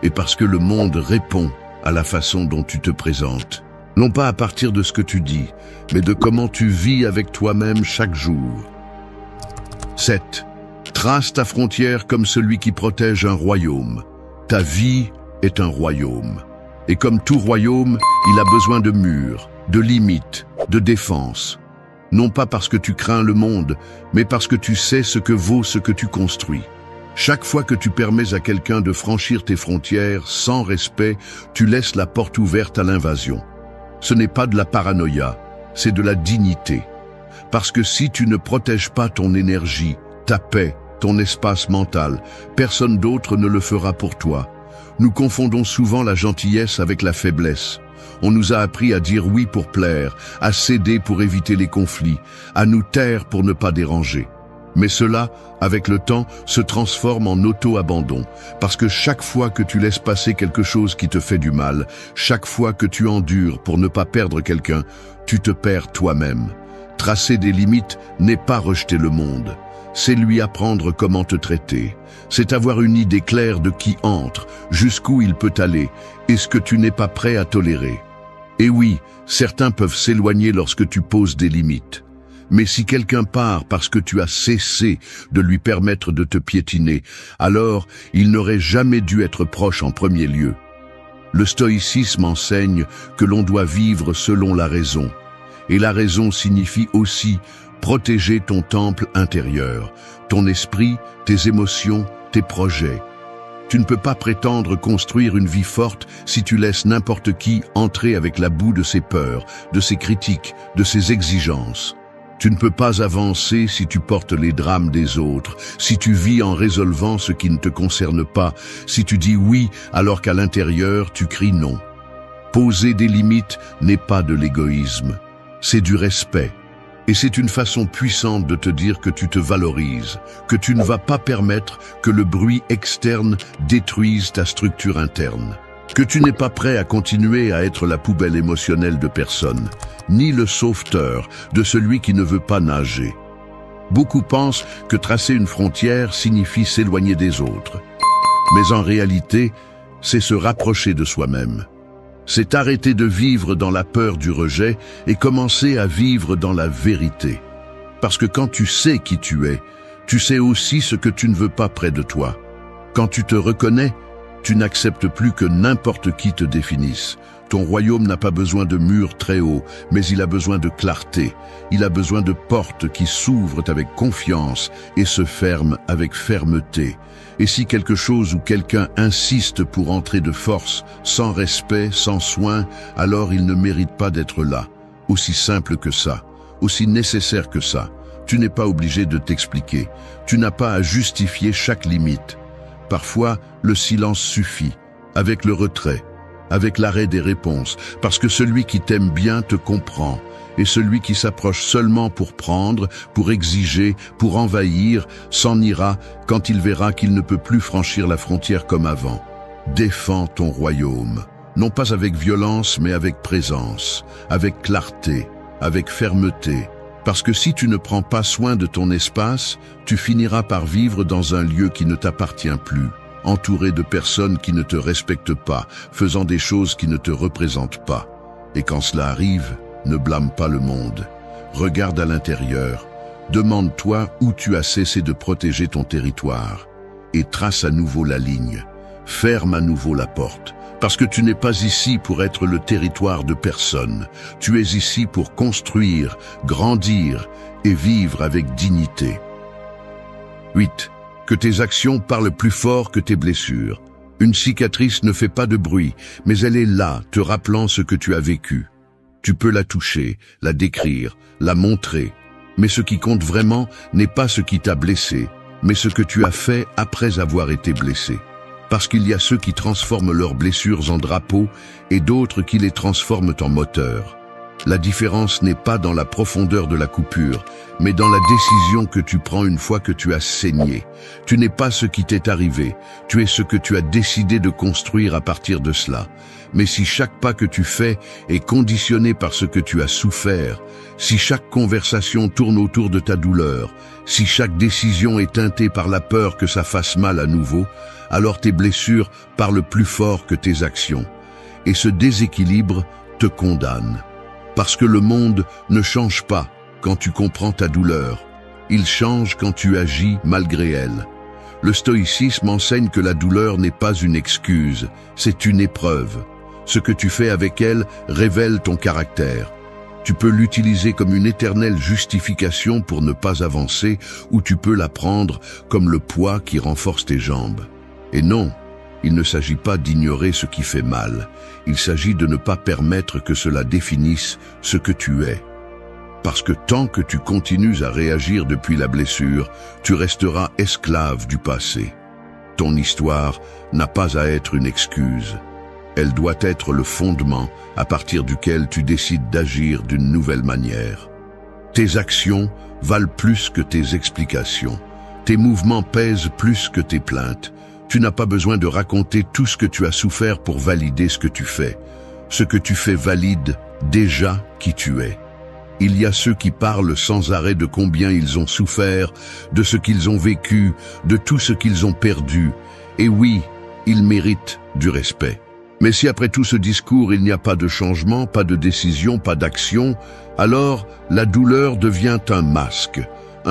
Et parce que le monde répond à la façon dont tu te présentes. Non pas à partir de ce que tu dis, mais de comment tu vis avec toi-même chaque jour. 7. Trace ta frontière comme celui qui protège un royaume. Ta vie est un royaume. Et comme tout royaume, il a besoin de murs, de limites, de défense. Non pas parce que tu crains le monde, mais parce que tu sais ce que vaut ce que tu construis. Chaque fois que tu permets à quelqu'un de franchir tes frontières sans respect, tu laisses la porte ouverte à l'invasion. Ce n'est pas de la paranoïa, c'est de la dignité. Parce que si tu ne protèges pas ton énergie, ta paix, ton espace mental, personne d'autre ne le fera pour toi. Nous confondons souvent la gentillesse avec la faiblesse. On nous a appris à dire oui pour plaire, à céder pour éviter les conflits, à nous taire pour ne pas déranger. Mais cela, avec le temps, se transforme en auto-abandon, parce que chaque fois que tu laisses passer quelque chose qui te fait du mal, chaque fois que tu endures pour ne pas perdre quelqu'un, tu te perds toi-même. Tracer des limites n'est pas rejeter le monde. C'est lui apprendre comment te traiter. C'est avoir une idée claire de qui entre, jusqu'où il peut aller, et ce que tu n'es pas prêt à tolérer. Et oui, certains peuvent s'éloigner lorsque tu poses des limites. Mais si quelqu'un part parce que tu as cessé de lui permettre de te piétiner, alors il n'aurait jamais dû être proche en premier lieu. Le stoïcisme enseigne que l'on doit vivre selon la raison. Et la raison signifie aussi protéger ton temple intérieur, ton esprit, tes émotions, tes projets. Tu ne peux pas prétendre construire une vie forte si tu laisses n'importe qui entrer avec la boue de ses peurs, de ses critiques, de ses exigences. Tu ne peux pas avancer si tu portes les drames des autres, si tu vis en résolvant ce qui ne te concerne pas, si tu dis oui alors qu'à l'intérieur tu cries non. Poser des limites n'est pas de l'égoïsme, c'est du respect. Et c'est une façon puissante de te dire que tu te valorises, que tu ne vas pas permettre que le bruit externe détruise ta structure interne. Que tu n'es pas prêt à continuer à être la poubelle émotionnelle de personne, ni le sauveteur de celui qui ne veut pas nager. Beaucoup pensent que tracer une frontière signifie s'éloigner des autres. Mais en réalité, c'est se rapprocher de soi-même. C'est arrêter de vivre dans la peur du rejet et commencer à vivre dans la vérité. Parce que quand tu sais qui tu es, tu sais aussi ce que tu ne veux pas près de toi. Quand tu te reconnais, tu n'acceptes plus que n'importe qui te définisse. Ton royaume n'a pas besoin de murs très hauts, mais il a besoin de clarté. Il a besoin de portes qui s'ouvrent avec confiance et se ferment avec fermeté. Et si quelque chose ou quelqu'un insiste pour entrer de force, sans respect, sans soin, alors il ne mérite pas d'être là. Aussi simple que ça, aussi nécessaire que ça. Tu n'es pas obligé de t'expliquer. Tu n'as pas à justifier chaque limite. Parfois, le silence suffit. avec le retrait, avec l'arrêt des réponses, parce que celui qui t'aime bien te comprend, et celui qui s'approche seulement pour prendre, pour exiger, pour envahir, s'en ira quand il verra qu'il ne peut plus franchir la frontière comme avant. Défends ton royaume, non pas avec violence, mais avec présence, avec clarté, avec fermeté, parce que si tu ne prends pas soin de ton espace, tu finiras par vivre dans un lieu qui ne t'appartient plus, entouré de personnes qui ne te respectent pas, faisant des choses qui ne te représentent pas. Et quand cela arrive, ne blâme pas le monde. Regarde à l'intérieur. Demande-toi où tu as cessé de protéger ton territoire. Et trace à nouveau la ligne. Ferme à nouveau la porte. Parce que tu n'es pas ici pour être le territoire de personne. Tu es ici pour construire, grandir et vivre avec dignité. 8. Que tes actions parlent plus fort que tes blessures. Une cicatrice ne fait pas de bruit, mais elle est là, te rappelant ce que tu as vécu. Tu peux la toucher, la décrire, la montrer. Mais ce qui compte vraiment n'est pas ce qui t'a blessé, mais ce que tu as fait après avoir été blessé. Parce qu'il y a ceux qui transforment leurs blessures en drapeaux et d'autres qui les transforment en moteurs. La différence n'est pas dans la profondeur de la coupure, mais dans la décision que tu prends une fois que tu as saigné. Tu n'es pas ce qui t'est arrivé, tu es ce que tu as décidé de construire à partir de cela. Mais si chaque pas que tu fais est conditionné par ce que tu as souffert, si chaque conversation tourne autour de ta douleur, si chaque décision est teintée par la peur que ça fasse mal à nouveau, alors tes blessures parlent plus fort que tes actions. Et ce déséquilibre te condamne. Parce que le monde ne change pas quand tu comprends ta douleur. Il change quand tu agis malgré elle. Le stoïcisme enseigne que la douleur n'est pas une excuse, c'est une épreuve. Ce que tu fais avec elle révèle ton caractère. Tu peux l'utiliser comme une éternelle justification pour ne pas avancer, ou tu peux la prendre comme le poids qui renforce tes jambes. Et non, il ne s'agit pas d'ignorer ce qui fait mal. Il s'agit de ne pas permettre que cela définisse ce que tu es. Parce que tant que tu continues à réagir depuis la blessure, tu resteras esclave du passé. Ton histoire n'a pas à être une excuse. Elle doit être le fondement à partir duquel tu décides d'agir d'une nouvelle manière. Tes actions valent plus que tes explications. Tes mouvements pèsent plus que tes plaintes. Tu n'as pas besoin de raconter tout ce que tu as souffert pour valider ce que tu fais. Ce que tu fais valide déjà qui tu es. Il y a ceux qui parlent sans arrêt de combien ils ont souffert, de ce qu'ils ont vécu, de tout ce qu'ils ont perdu. Et oui, ils méritent du respect. Mais si après tout ce discours il n'y a pas de changement, pas de décision, pas d'action, alors la douleur devient un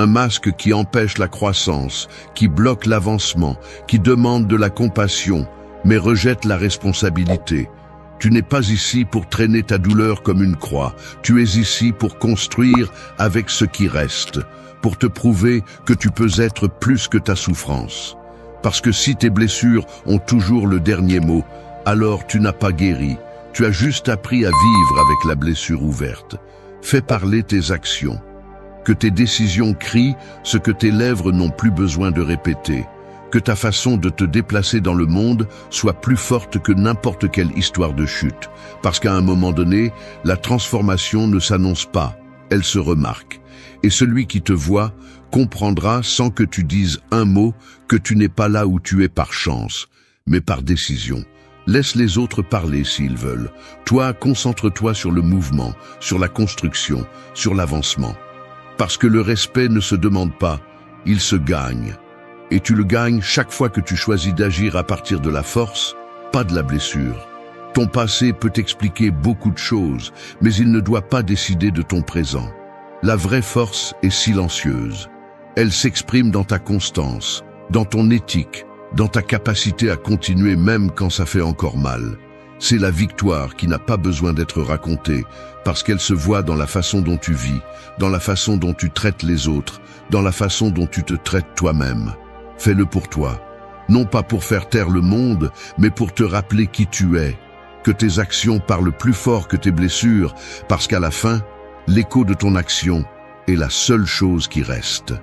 masque qui empêche la croissance, qui bloque l'avancement, qui demande de la compassion, mais rejette la responsabilité. Tu n'es pas ici pour traîner ta douleur comme une croix, tu es ici pour construire avec ce qui reste, pour te prouver que tu peux être plus que ta souffrance. Parce que si tes blessures ont toujours le dernier mot, alors tu n'as pas guéri, tu as juste appris à vivre avec la blessure ouverte. Fais parler tes actions. Que tes décisions crient ce que tes lèvres n'ont plus besoin de répéter. Que ta façon de te déplacer dans le monde soit plus forte que n'importe quelle histoire de chute. Parce qu'à un moment donné, la transformation ne s'annonce pas, elle se remarque. Et celui qui te voit comprendra sans que tu dises un mot que tu n'es pas là où tu es par chance, mais par décision. Laisse les autres parler s'ils veulent. Toi, concentre-toi sur le mouvement, sur la construction, sur l'avancement. Parce que le respect ne se demande pas, il se gagne. Et tu le gagnes chaque fois que tu choisis d'agir à partir de la force, pas de la blessure. Ton passé peut expliquer beaucoup de choses, mais il ne doit pas décider de ton présent. La vraie force est silencieuse. Elle s'exprime dans ta constance, dans ton éthique, dans ta capacité à continuer même quand ça fait encore mal. C'est la victoire qui n'a pas besoin d'être racontée, parce qu'elle se voit dans la façon dont tu vis, dans la façon dont tu traites les autres, dans la façon dont tu te traites toi-même. Fais-le pour toi, non pas pour faire taire le monde, mais pour te rappeler qui tu es, que tes actions parlent plus fort que tes blessures, parce qu'à la fin, l'écho de ton action est la seule chose qui reste.